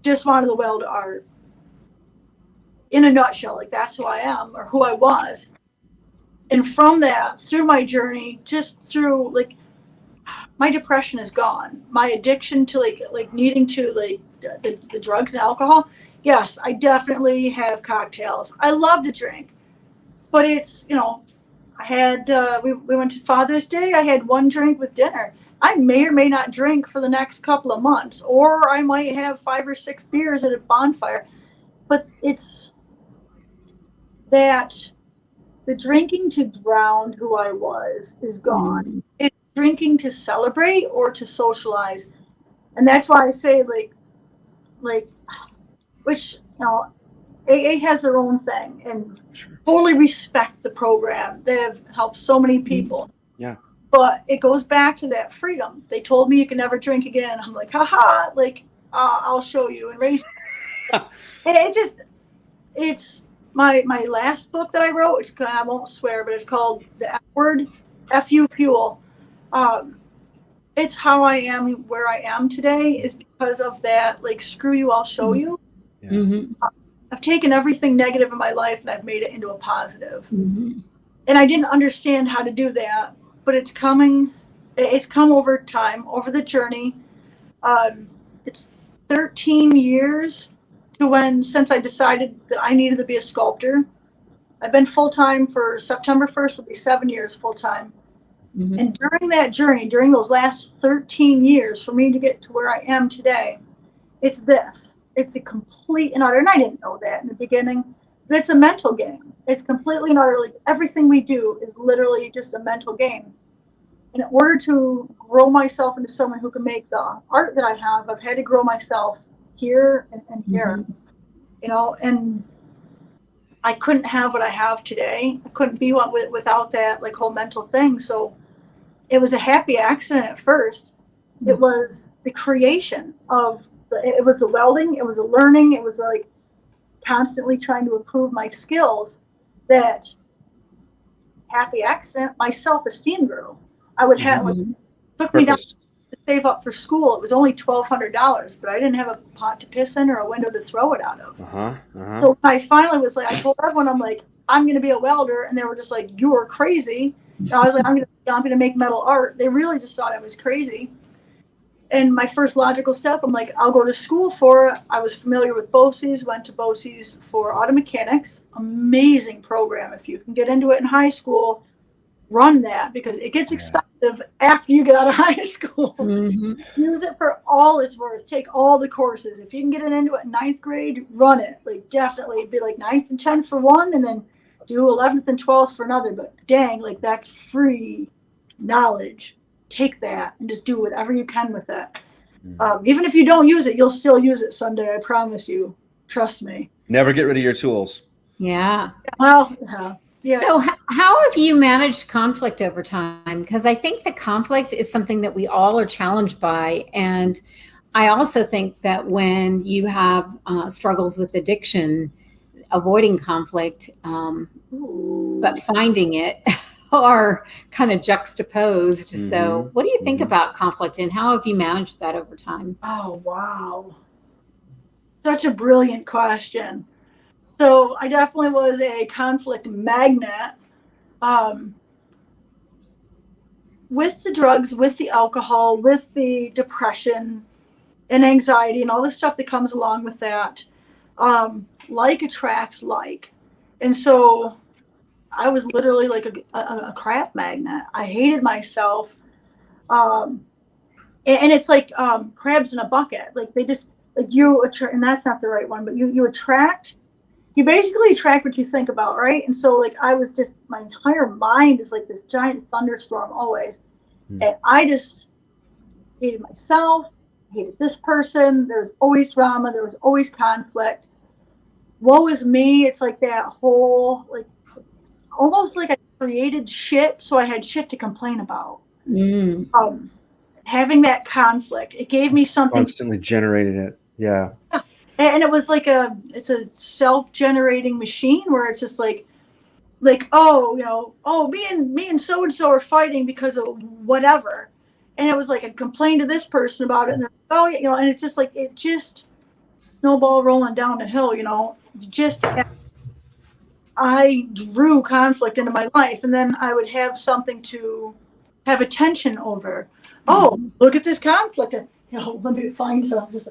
Just wanted to weld art. In a nutshell, like, that's who I am, or who I was. And from that, through my journey, just through, like, my depression is gone. My addiction to like needing to like the drugs and alcohol. Yes, I definitely have cocktails. I love to drink, but it's, I had we went to Father's Day. I had one drink with dinner. I may or may not drink for the next couple of months, or I might have 5 or 6 beers at a bonfire. But it's that the drinking to drown who I was is gone. It's drinking to celebrate or to socialize. And that's why I say which, AA has their own thing, and totally respect the program. They have helped so many people. Yeah. But it goes back to that freedom. They told me you can never drink again. I'm like, haha, like, I'll show you and raise you. And it's my last book that I wrote. I won't swear, but it's called The F Word, F-U Fuel. It's how I am where I am today is because of that. Like, screw you, I'll show you. Yeah. I've taken everything negative in my life and I've made it into a positive. And I didn't understand how to do that, but it's coming. It's come over time, over the journey. It's 13 years since I decided that I needed to be a sculptor. I've been full-time for September 1st, it'll be 7 years full-time. And during that journey, during those last 13 years, for me to get to where I am today, it's a complete and utter, and I didn't know that in the beginning, but it's a mental game. It's completely and utterly, everything we do is literally just a mental game. In order to grow myself into someone who can make the art that I have, I've had to grow myself here and here, and I couldn't have what I have today. I couldn't be one without that like whole mental thing. So it was a happy accident at first. It was the creation of it was the welding. It was the learning. It was like constantly trying to improve my skills. That happy accident, my self-esteem grew. I would have took me down to save up for school. It was only $1,200, but I didn't have a pot to piss in or a window to throw it out of. So I finally was like, I told everyone, I'm like, I'm going to be a welder, and they were just like, you are crazy. And I was like, I'm going to make metal art. They really just thought I was crazy. And my first logical step, I'm like, I'll go to school for it. I was familiar with BOCES, went to BOCES for auto mechanics. Amazing program. If you can get into it in high school, run that, because it gets expensive after you get out of high school. Use it for all it's worth. Take all the courses. If you can get it into it in 9th grade, run it. Like, definitely be like 9th and 10th for one, and then do 11th and 12th for another. But dang, like, that's free knowledge. Take that and just do whatever you can with it. Even if you don't use it, you'll still use it someday. I promise you. Trust me. Never get rid of your tools. Yeah. Well, yeah. So how have you managed conflict over time? Because I think the conflict is something that we all are challenged by. And I also think that when you have struggles with addiction, avoiding conflict, but finding it are kind of juxtaposed. So what do you think about conflict, and how have you managed that over time? Oh, wow. Such a brilliant question. So I definitely was a conflict magnet. With the drugs, with the alcohol, with the depression and anxiety and all the stuff that comes along with that, like attracts like. And so I was literally like a crap magnet. I hated myself. And it's like crabs in a bucket. Like, they just, like, and that's not the right one, but you basically attract what you think about, right? And so, like, I was just, my entire mind is like this giant thunderstorm always. And I just hated myself, hated this person. There was always drama. There was always conflict. Woe is me. It's like that whole, like, almost like I created shit, so I had shit to complain about. having that conflict. It gave me something. Constantly generated it. Yeah. And it was like it's a self-generating machine where it's just like, oh, me and so and so are fighting because of whatever, and it was like I complained to this person about it, and and it's just like it just snowball rolling down the hill, just. I drew conflict into my life, and then I would have something to have attention over. Oh, look at this conflict. Let me find some. Just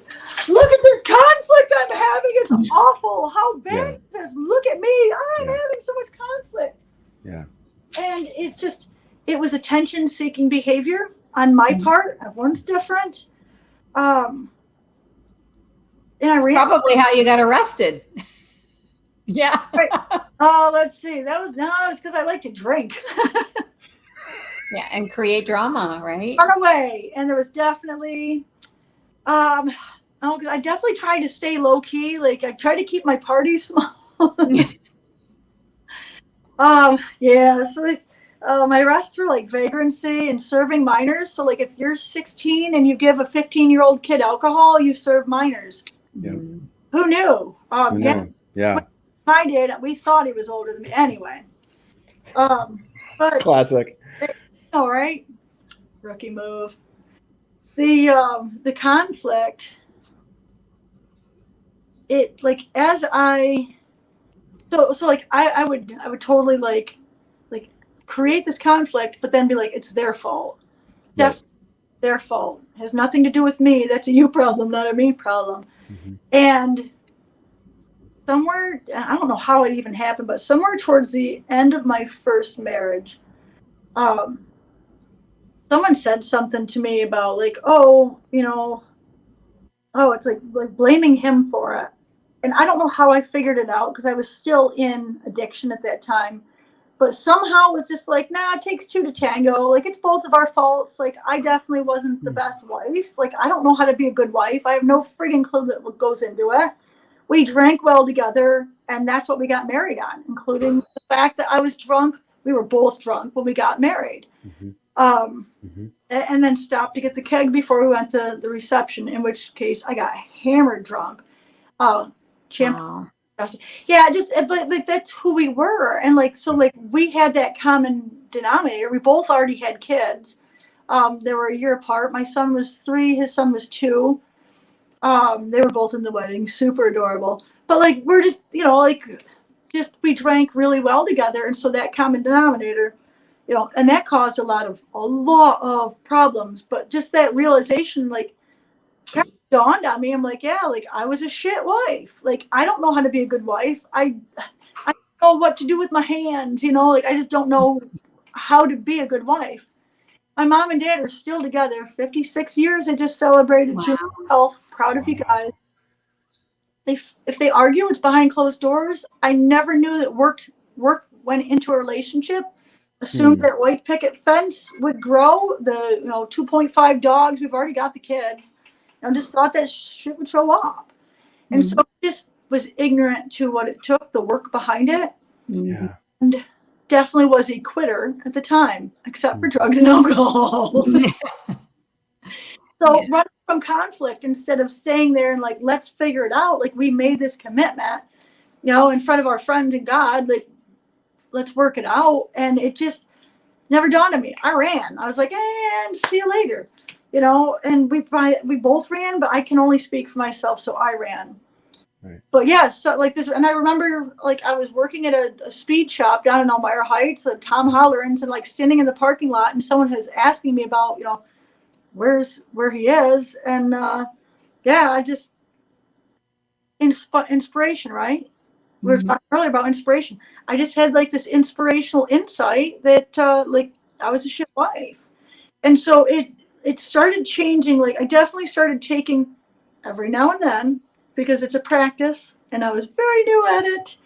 look at this conflict I'm having. It's awful. How bad is this? Look at me. I'm having so much conflict. Yeah. And it was attention-seeking behavior on my part. Everyone's different. And It's probably how you got arrested. Yeah. Right. Oh, let's see. It was because I like to drink. Yeah, and create drama, right? Run away. And there was definitely, because I definitely tried to stay low key. Like I tried to keep my parties small. Yeah. So my arrests were like vagrancy and serving minors. So like if you're 16 and you give a 15-year-old kid alcohol, you serve minors. Yeah. Who knew? Yeah. I did. We thought he was older than me anyway. But Classic. all right, rookie move. The conflict. It like as I I would totally like create this conflict, but then be like it's their fault. Definitely their fault. It has nothing to do with me. That's a you problem, not a me problem. Mm-hmm. And somewhere, I don't know how it even happened, but somewhere towards the end of my first marriage, someone said something to me about like, it's like blaming him for it. And I don't know how I figured it out because I was still in addiction at that time. But somehow it was just like, nah, it takes two to tango. Like, it's both of our faults. Like, I definitely wasn't the best wife. Like, I don't know how to be a good wife. I have no friggin' clue what goes into it. We drank well together, and that's what we got married on, including the fact that I was drunk. We were both drunk when we got married. Mm-hmm. And then stopped to get the keg before we went to the reception, in which case I got hammered drunk. Wow. Yeah, but like that's who we were. And like, so like we had that common denominator. We both already had kids. They were a year apart. My son was 3, his son was 2. They were both in the wedding, super adorable. But like, we're just, we drank really well together. And so that common denominator, and that caused a lot of problems. But just that realization, like, kind of dawned on me. I'm like, yeah, like I was a shit wife. Like, I don't know how to be a good wife. I don't know what to do with my hands, like I just don't know how to be a good wife. My mom and dad are still together, 56 years. They just celebrated June 12th. Proud of you guys. If they argue, it's behind closed doors. I never knew that work went into a relationship. Assumed that white picket fence would grow. The 2.5 dogs. We've already got the kids. I just thought that shit would show up. And so I just was ignorant to what it took, the work behind it. Yeah. And definitely was a quitter at the time, except for drugs and alcohol. So running from conflict instead of staying there and like, let's figure it out. Like, we made this commitment, in front of our friends and God, like, let's work it out. And it just never dawned on me. I ran. I was like, and see you later. And we both ran, but I can only speak for myself, so I ran. Right. But yeah, so like this, and I remember like I was working at a speed shop down in Elmira Heights, Tom Holleran's, and like standing in the parking lot, and someone was asking me about, where he is, and I just inspiration, right? We were talking earlier about inspiration. I just had like this inspirational insight that like I was a shit wife, and so it started changing. Like, I definitely started taking every now and then, because it's a practice and I was very new at it,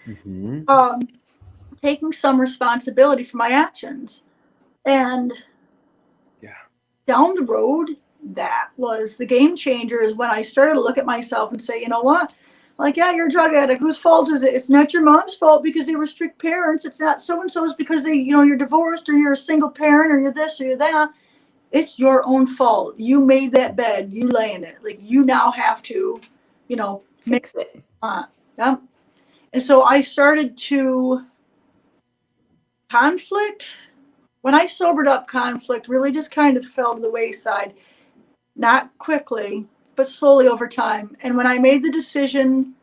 taking some responsibility for my actions. And down the road, that was the game changer, is when I started to look at myself and say, you know what? Like, yeah, you're a drug addict. Whose fault is it? It's not your mom's fault because they were strict parents. It's not so-and-so's because they, you're divorced, or you're a single parent, or you're this or you're that. it's your own fault. You made that bed, you lay in it. Like, you now have to, Fix it. Yeah. And so I started to conflict. When I sobered up, conflict really just kind of fell to the wayside. Not quickly, but slowly over time. And when I made the decision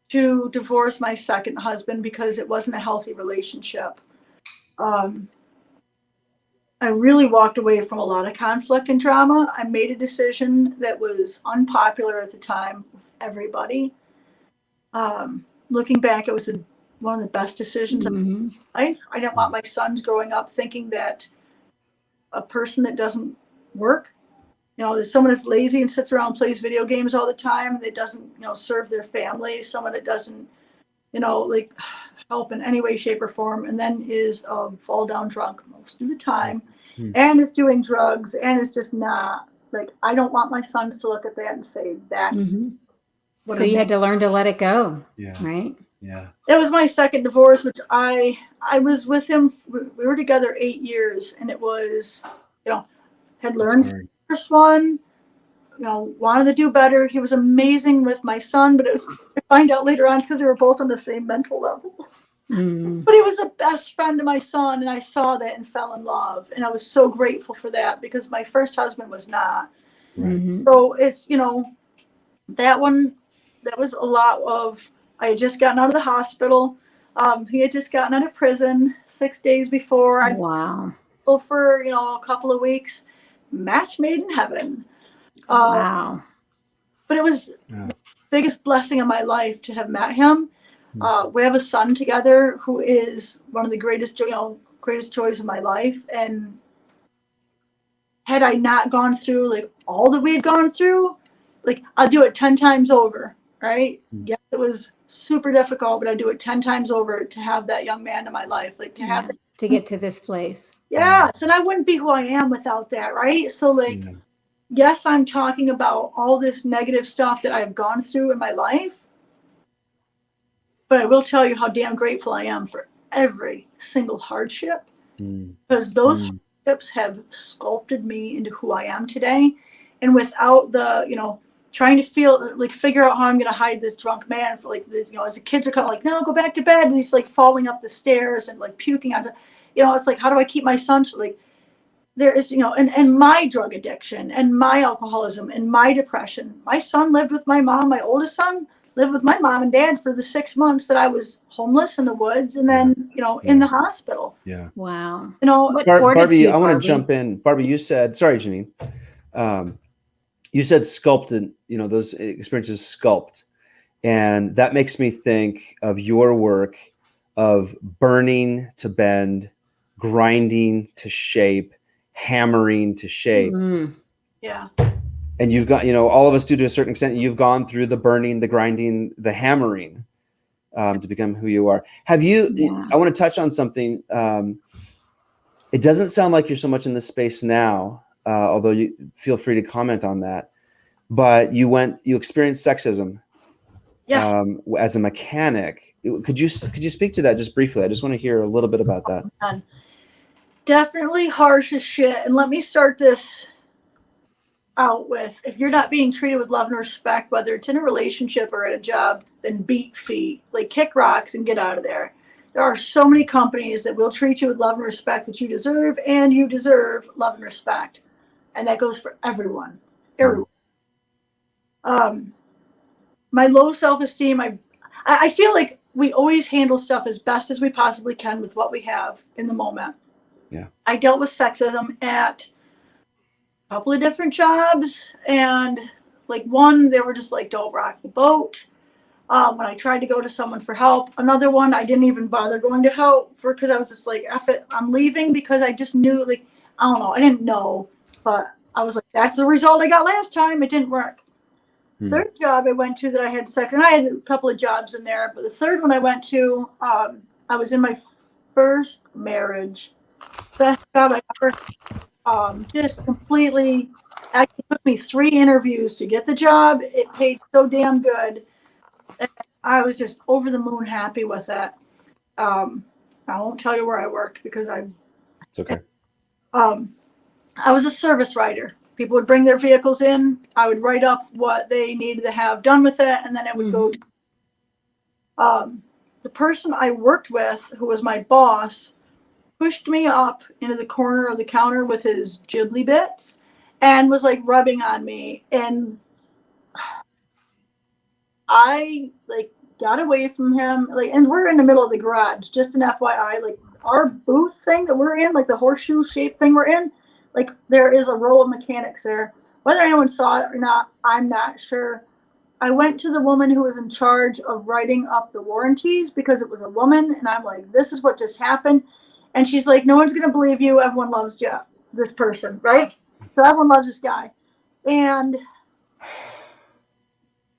to divorce my second husband because it wasn't a healthy relationship, I really walked away from a lot of conflict and drama. I made a decision that was unpopular at the time with everybody. Looking back, it was one of the best decisions. Mhm. I didn't want my sons growing up thinking that a person that doesn't work, there's someone that's lazy and sits around and plays video games all the time, that doesn't, serve their family, someone that doesn't, like help in any way, shape, or form, and then is fall down drunk most of the time, and is doing drugs, and is just not, like, I don't want my sons to look at that and say, that's what So you had to learn to let it go. Yeah. Right? Yeah. It was my second divorce, which I was with him. We were together 8 years, and it was, had learned from the first one, wanted to do better. He was amazing with my son, but it was, I find out later on, it's because they were both on the same mental level. But he was the best friend to my son, and I saw that and fell in love. And I was so grateful for that, because my first husband was not. Right. So it's, that one, that was a lot of, I had just gotten out of the hospital. He had just gotten out of prison 6 days before. I'd go for, a couple of weeks. Match made in heaven. Wow. But it was the biggest blessing of my life to have met him. We have a son together who is one of the greatest joys of my life. And had I not gone through like all that we had gone through, like, I'll do it 10 times over, right? Yes, it was super difficult, but I'd do it 10 times over to have that young man in my life, like to have to get to this place. Yes, and I wouldn't be who I am without that, right? So, like, yes, I'm talking about all this negative stuff that I've gone through in my life, but I will tell you how damn grateful I am for every single hardship, because those hardships have sculpted me into who I am today. And without the, trying to figure out how I'm going to hide this drunk man for like this, as the kids are kind of like, no, go back to bed. And he's like falling up the stairs and like puking onto, it's like, how do I keep my son? Like, there is, and my drug addiction and my alcoholism and my depression. My son lived with my mom. My oldest son lived with my mom and dad for the 6 months that I was homeless in the woods, and then, in the hospital. Yeah. Wow. Barbie, I want to jump in. Barbie, you said, sorry, Janine. You said sculpted, those experiences sculpt. And that makes me think of your work of burning to bend, grinding to shape, hammering to shape. Yeah. And you've got, all of us do to a certain extent, you've gone through the burning, the grinding, the hammering to become who you are. Have you, I want to touch on something. It doesn't sound like you're so much in this space now, although you feel free to comment on that. But you experienced sexism as a mechanic. Could you speak to that just briefly? I just want to hear a little bit about that. Definitely harsh as shit. And let me start this out with, if you're not being treated with love and respect, whether it's in a relationship or at a job, then beat feet, like kick rocks and get out of there. There are so many companies that will treat you with love and respect that you deserve, and you deserve love and respect. And that goes for everyone. Everyone. My low self-esteem, I feel like we always handle stuff as best as we possibly can with what we have in the moment. Yeah. I dealt with sexism at a couple of different jobs, and like one, they were just like, don't rock the boat. When I tried to go to someone for help, another one, I didn't even bother going to help because I was just like, F it, I'm leaving, because I just knew, like, I don't know, I didn't know, but I was like, that's the result I got last time. It didn't work. Third job I went to that I had sex, and I had a couple of jobs in there, but the third one I went to, I was in my first marriage. Best job I ever, just completely, actually took me 3 interviews to get the job. It paid so damn good. And I was just over the moon happy with it. I won't tell you where I worked because it's okay. I was a service writer. People would bring their vehicles in. I would write up what they needed to have done with it, and then it would go to the person I worked with, who was my boss, pushed me up into the corner of the counter with his Ghibli bits and was like rubbing on me. And I like got away from him. Like, and we're in the middle of the garage, just an FYI, like our booth thing that we're in, like the horseshoe shaped thing we're in, like there is a row of mechanics there. Whether anyone saw it or not, I'm not sure. I went to the woman who was in charge of writing up the warranties because it was a woman. And I'm like, this is what just happened. And she's like, no one's going to believe you. Everyone loves you, this person, right? So everyone loves this guy. And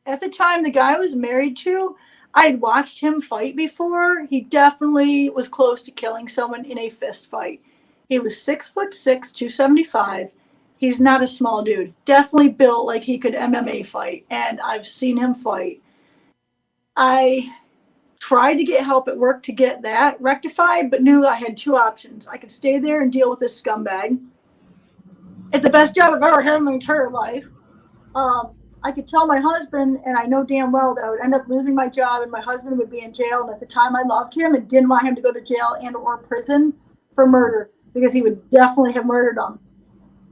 at the time the guy I was married to, I had watched him fight before. He definitely was close to killing someone in a fist fight. He was 6'6", 275. He's not a small dude. Definitely built like he could MMA fight, and I've seen him fight. I tried to get help at work to get that rectified, but knew I had two options. I could stay there and deal with this scumbag. It's the best job I've ever had in my entire life. I could tell my husband, and I know damn well that I would end up losing my job and my husband would be in jail. And at the time I loved him and didn't want him to go to jail and or prison for murder, because he would definitely have murdered him.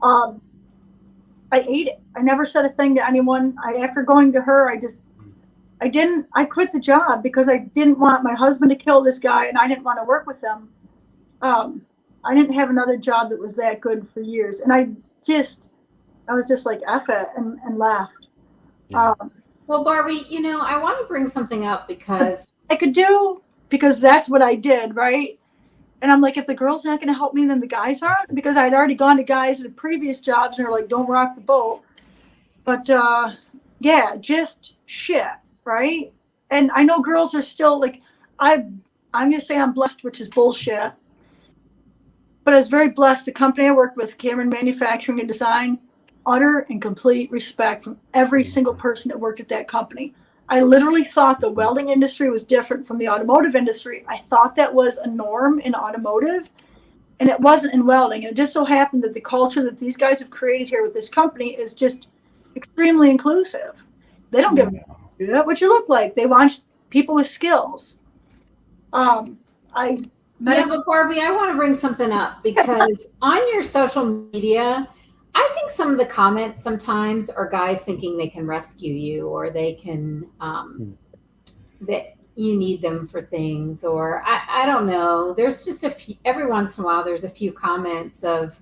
I ate it. I never said a thing to anyone. After going to her, I quit the job because I didn't want my husband to kill this guy and I didn't want to work with him. I didn't have another job that was that good for years. And I was just like, F it, and left. Well, Barbie, I want to bring something up because because that's what I did, right? And I'm like, if the girl's not going to help me, then the guys aren't, because I'd already gone to guys at previous jobs and they're like, don't rock the boat. But yeah, just shit, right? And I know girls are still like, I'm going to say I'm blessed, which is bullshit. But I was very blessed. The company I worked with, Cameron Manufacturing and Design, utter and complete respect from every single person that worked at that company. I literally thought the welding industry was different from the automotive industry. I thought that was a norm in automotive, and it wasn't in welding. And it just so happened that the culture that these guys have created here with this company is just extremely inclusive. They don't give a shit what you look like. They want people with skills. But Barbie, I want to bring something up because on your social media, I think some of the comments sometimes are guys thinking they can rescue you, or they can, that you need them for things, or I don't know. There's just a few, every once in a while, there's a few comments of,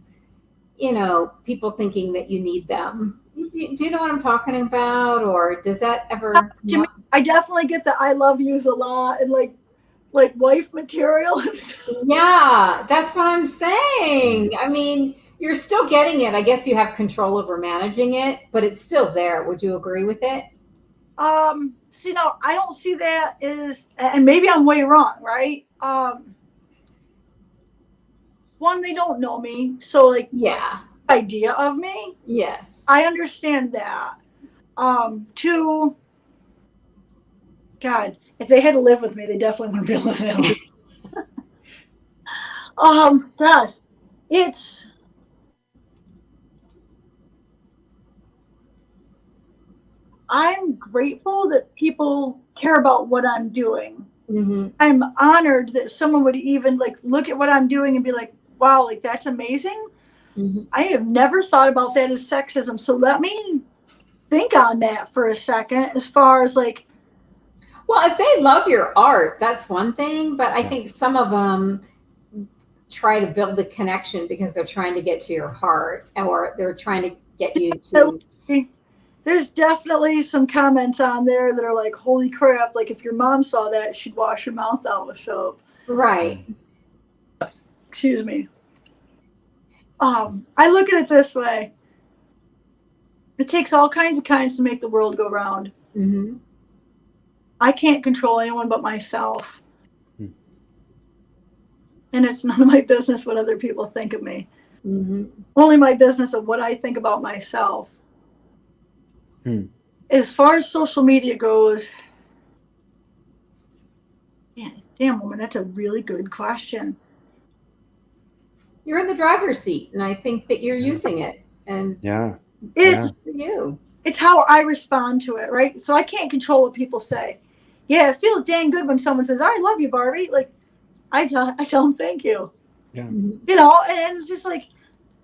people thinking that you need them. Do you know what I'm talking about? Or does that ever? I definitely get the I love yous a lot, and like wife material. Yeah, that's what I'm saying. I mean, you're still getting it. I guess you have control over managing it, but it's still there. Would you agree with it? See, no, I don't see that as, and maybe I'm way wrong, right? One, they don't know me, so like, yeah, idea of me. Yes, I understand that. Two, God, if they had to live with me, they definitely wouldn't be able to live. God, I'm grateful that people care about what I'm doing. Mm-hmm. I'm honored that someone would even like look at what I'm doing and be like, wow, like that's amazing. Mm-hmm. I have never thought about that as sexism. So let me think on that for a second, as far as like, well, if they love your art, that's one thing. But I think some of them try to build the connection because they're trying to get to your heart, or they're trying to get you to. There's definitely some comments on there that are like, holy crap, like if your mom saw that, she'd wash her mouth out with soap. Right. Excuse me. I look at it this way. It takes all kinds of kinds to make the world go round. Mm-hmm. I can't control anyone but myself. And it's none of my business what other people think of me. Mm-hmm. Only my business of what I think about myself. As far as social media goes, damn woman, that's a really good question. you're in the driver's seat, and I think that you're using it, and It's for you. It's how I respond to it, right? So I can't control what people say. Yeah, it feels dang good when someone says, "I love you, Barbie." Like I tell them thank you. Yeah. You know, and it's just like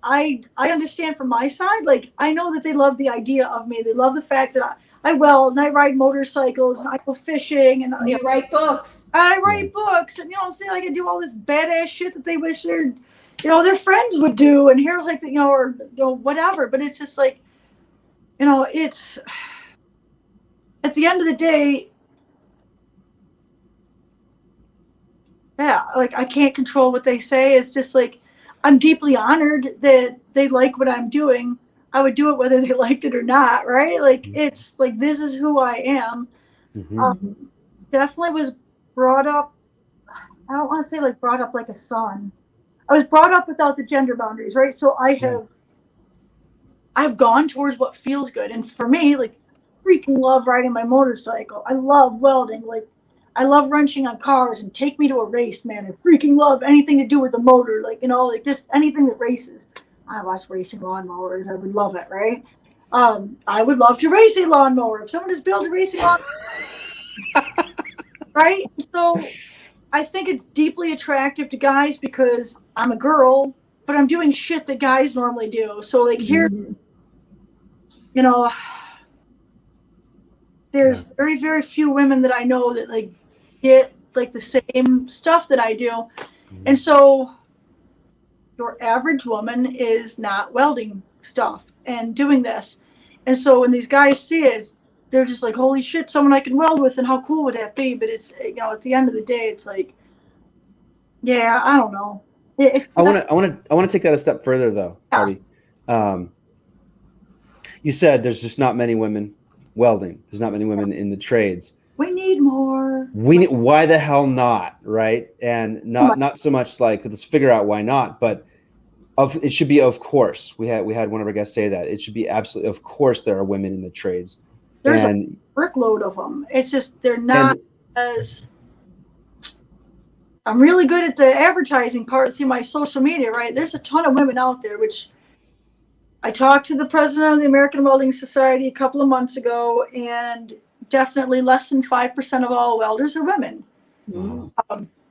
I understand from my side. Like I know that they love the idea of me. They love the fact that I weld and I ride motorcycles and I go fishing and You write books. I write books, and you know what I'm saying, like I do all this badass shit that they wish their friends would do, and here's like or whatever. But it's just like, it's at the end of the day, yeah, like I can't control what they say. It's just like I'm deeply honored that they like what I'm doing. I would do it whether they liked it or not, right? Like it's like this is who I am. Definitely was brought up. I don't want to say like brought up like a son. I was brought up without the gender boundaries, right? So I've gone towards what feels good, and for me, like freaking love riding my motorcycle. I love welding. Like I love wrenching on cars and take me to a race, man. I freaking love anything to do with the motor, like like just anything that races. I watch racing lawnmowers. I would love it, right? I would love to race a lawnmower. If someone just builds a racing lawnmower, right? So I think it's deeply attractive to guys because I'm a girl, but I'm doing shit that guys normally do. So like here, there's very, very few women that I know that like get like the same stuff that I do. And so your average woman is not welding stuff and doing this. And so when these guys see it, they're just like, holy shit, someone I can weld with, and how cool would that be? But it's, at the end of the day, it's like, yeah, I don't know. I want to take that a step further though, Barbie. You said there's just not many women welding. There's not many women in the trades. We need more. Why the hell not, right? And not so much like let's figure out why not, but it should be of course. We had one of our guests say that it should be absolutely of course there are women in the trades. There's a workload of them. It's just they're not as. I'm really good at the advertising part through my social media, right? There's a ton of women out there, which I talked to the president of the American Welding Society a couple of months ago, and definitely less than 5% of all welders are women. Do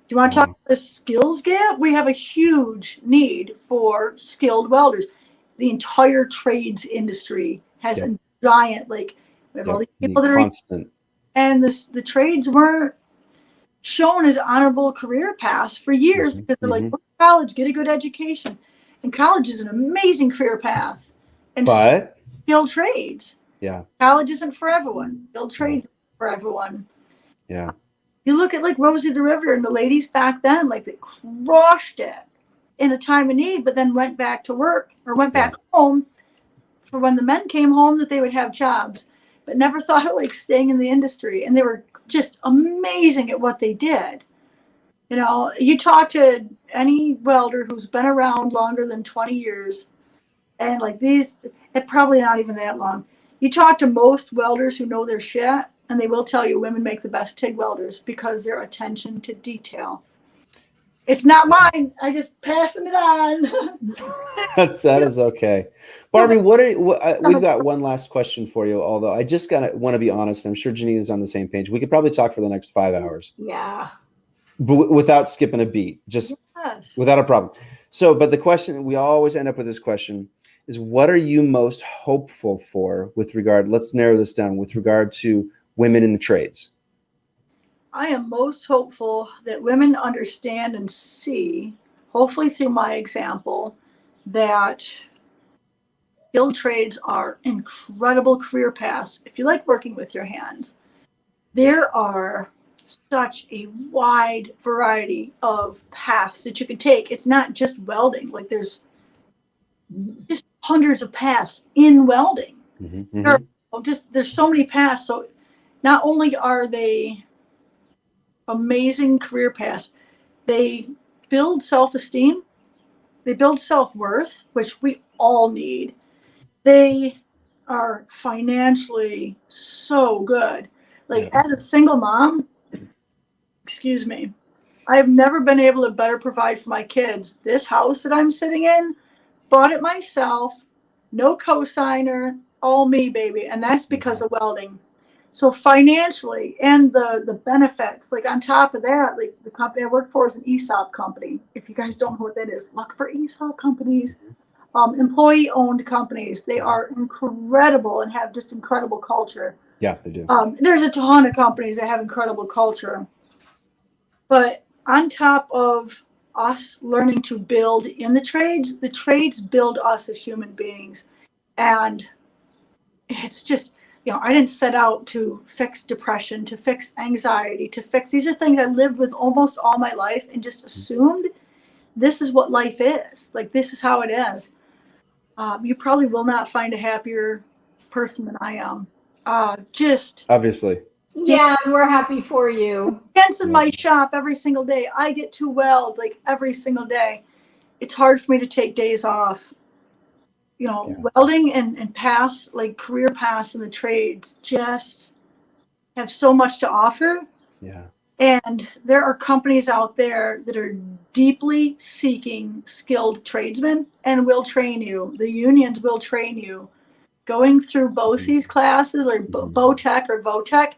you want to talk about the skills gap? We have a huge need for skilled welders. The entire trades industry has a giant, like, we have all these people that are constant. And the trades weren't shown as honorable career paths for years because they're like, go to college, get a good education. And college is an amazing career path. But skilled trades. Yeah. College isn't for everyone. Skilled trades isn't for everyone. Yeah. You look at like Rosie the Riveter and the ladies back then, like they crushed it in a time of need, but then went back to work or went back home for when the men came home that they would have jobs, but never thought of like staying in the industry. And they were just amazing at what they did. You talk to any welder who's been around longer than 20 years, and like these, it probably not even that long. You talk to most welders who know their shit, and they will tell you women make the best TIG welders because their attention to detail. It's not mine. I just passing it on. That is okay. Barbie, we've got one last question for you, although I just want to be honest. I'm sure Janine is on the same page. We could probably talk for the next 5 hours. Yeah. But without skipping a beat, just without a problem. So, but the question, we always end up with this question, is what are you most hopeful for with regard, let's narrow this down, with regard to women in the trades? I am most hopeful that women understand and see, hopefully through my example, that skilled trades are incredible career paths. If you like working with your hands, there are such a wide variety of paths that you can take. It's not just welding. Like there's just hundreds of paths in welding. There's so many paths. So not only are they amazing career paths, they build self-esteem, they build self-worth, which we all need. They are financially so good. Like as a single mom, I've never been able to better provide for my kids. This house that I'm sitting in, bought it myself, no cosigner, all me, baby. And that's because of welding. So financially and the benefits, like on top of that, like the company I work for is an ESOP company. If you guys don't know what that is, look for ESOP companies. Employee owned companies. They are incredible and have just incredible culture. Yeah, they do. There's a ton of companies that have incredible culture. But on top of us learning to build in the trades build us as human beings. And it's just, I didn't set out to fix depression, to fix anxiety, these are things I lived with almost all my life and just assumed this is what life is. Like, this is how it is. You probably will not find a happier person than I am. Just obviously. Yeah, we're happy for you. Hence in my shop every single day. I get to weld like every single day. It's hard for me to take days off. Welding and paths, like career paths in the trades, just have so much to offer. Yeah. And there are companies out there that are deeply seeking skilled tradesmen and will train you. The unions will train you. Going through BOCES classes or BOTEC or VOTEC,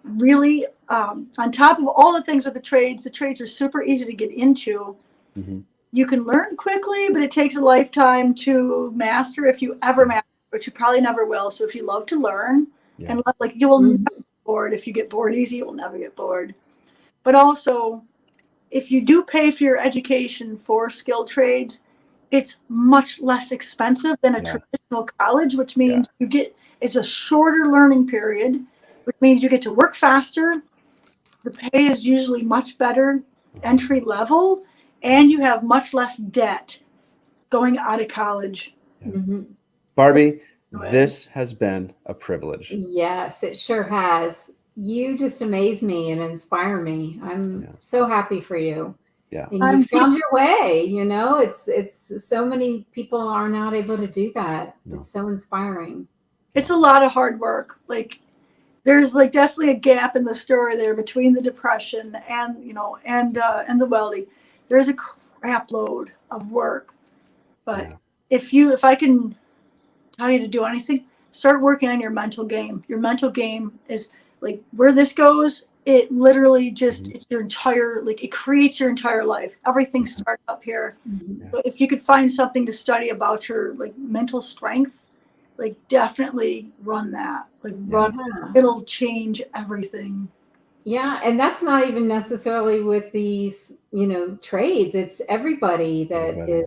really, on top of all the things with the trades are super easy to get into. Mm-hmm. You can learn quickly, but it takes a lifetime to master if you ever master, but you probably never will. So if you love to learn and you will never get bored. If you get bored easy, you will never get bored. But also, if you do pay for your education for skilled trades, it's much less expensive than a traditional college, which means it's a shorter learning period, which means you get to work faster. The pay is usually much better, entry level, and you have much less debt going out of college. Yeah. Mm-hmm. Barbie, this has been a privilege. Yes, it sure has. You just amaze me and inspire me. I'm so happy for you. Yeah. And you found your way, it's so many people are not able to do that. No. It's so inspiring. It's a lot of hard work. Like, there's definitely a gap in the story there between the depression and the welding. There's a crap load of work. But if I can tell you to do anything, start working on your mental game. Your mental game is like where this goes. It literally just, it's your entire, it creates your entire life. Everything starts up here. Mm-hmm. But if you could find something to study about your mental strength, definitely run that. It'll change everything. Yeah. And that's not even necessarily with these, trades. It's everybody that is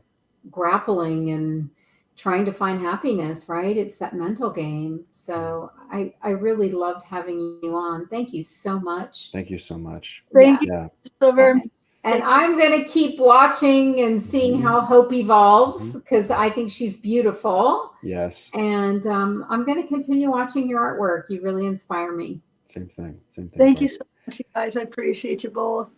grappling and trying to find happiness, right? It's that mental game. So I really loved having you on. Thank you so much. Thank you so much. Thank you so very much. And I'm going to keep watching and seeing how Hope evolves because I think she's beautiful. Yes. And I'm going to continue watching your artwork. You really inspire me. Same thing. Thank you so much, you guys. I appreciate you both.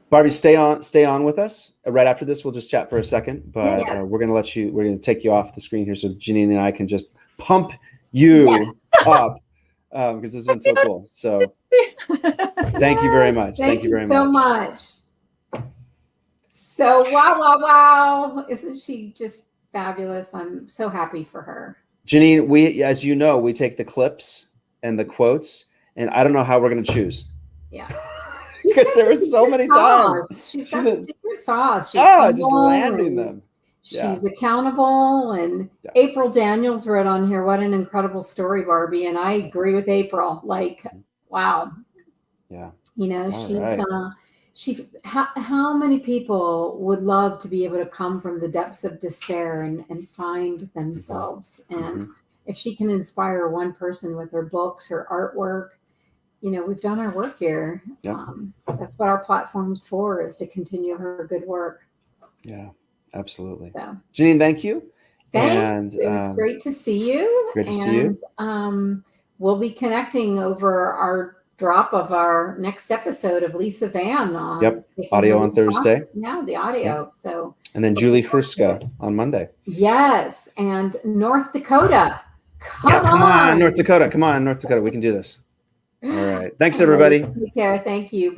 Barbie, stay on with us. Right after this, we'll just chat for a second, but we're going to take you off the screen here so Janine and I can just pump you up because this has been so cool. So thank you very much. Thank you very so much. So, wow. Isn't she just fabulous? I'm so happy for her. Janine, as you know, we take the clips and the quotes, and I don't know how we're going to choose. Yeah. Because there were so many times. She's got the secret sauce. Just landing them. She's accountable. And April Daniels wrote on here, what an incredible story, Barbie. And I agree with April. Wow. Yeah. She's how many people would love to be able to come from the depths of despair and find themselves. And if she can inspire one person with her books, her artwork, we've done our work here. Yep. That's what our platform's for, is to continue her good work. Yeah, absolutely. So, Janine, thank you. Thanks. And, it was great to see you. Great to see you. We'll be connecting over our drop of our next episode of Lisa Van on audio on Thursday. Yeah, the audio. So, and then Julie Fruska on Monday. Yes, and North Dakota. Come on, North Dakota. Come on, North Dakota. We can do this. All right. Thanks, everybody. Take care. Thank you.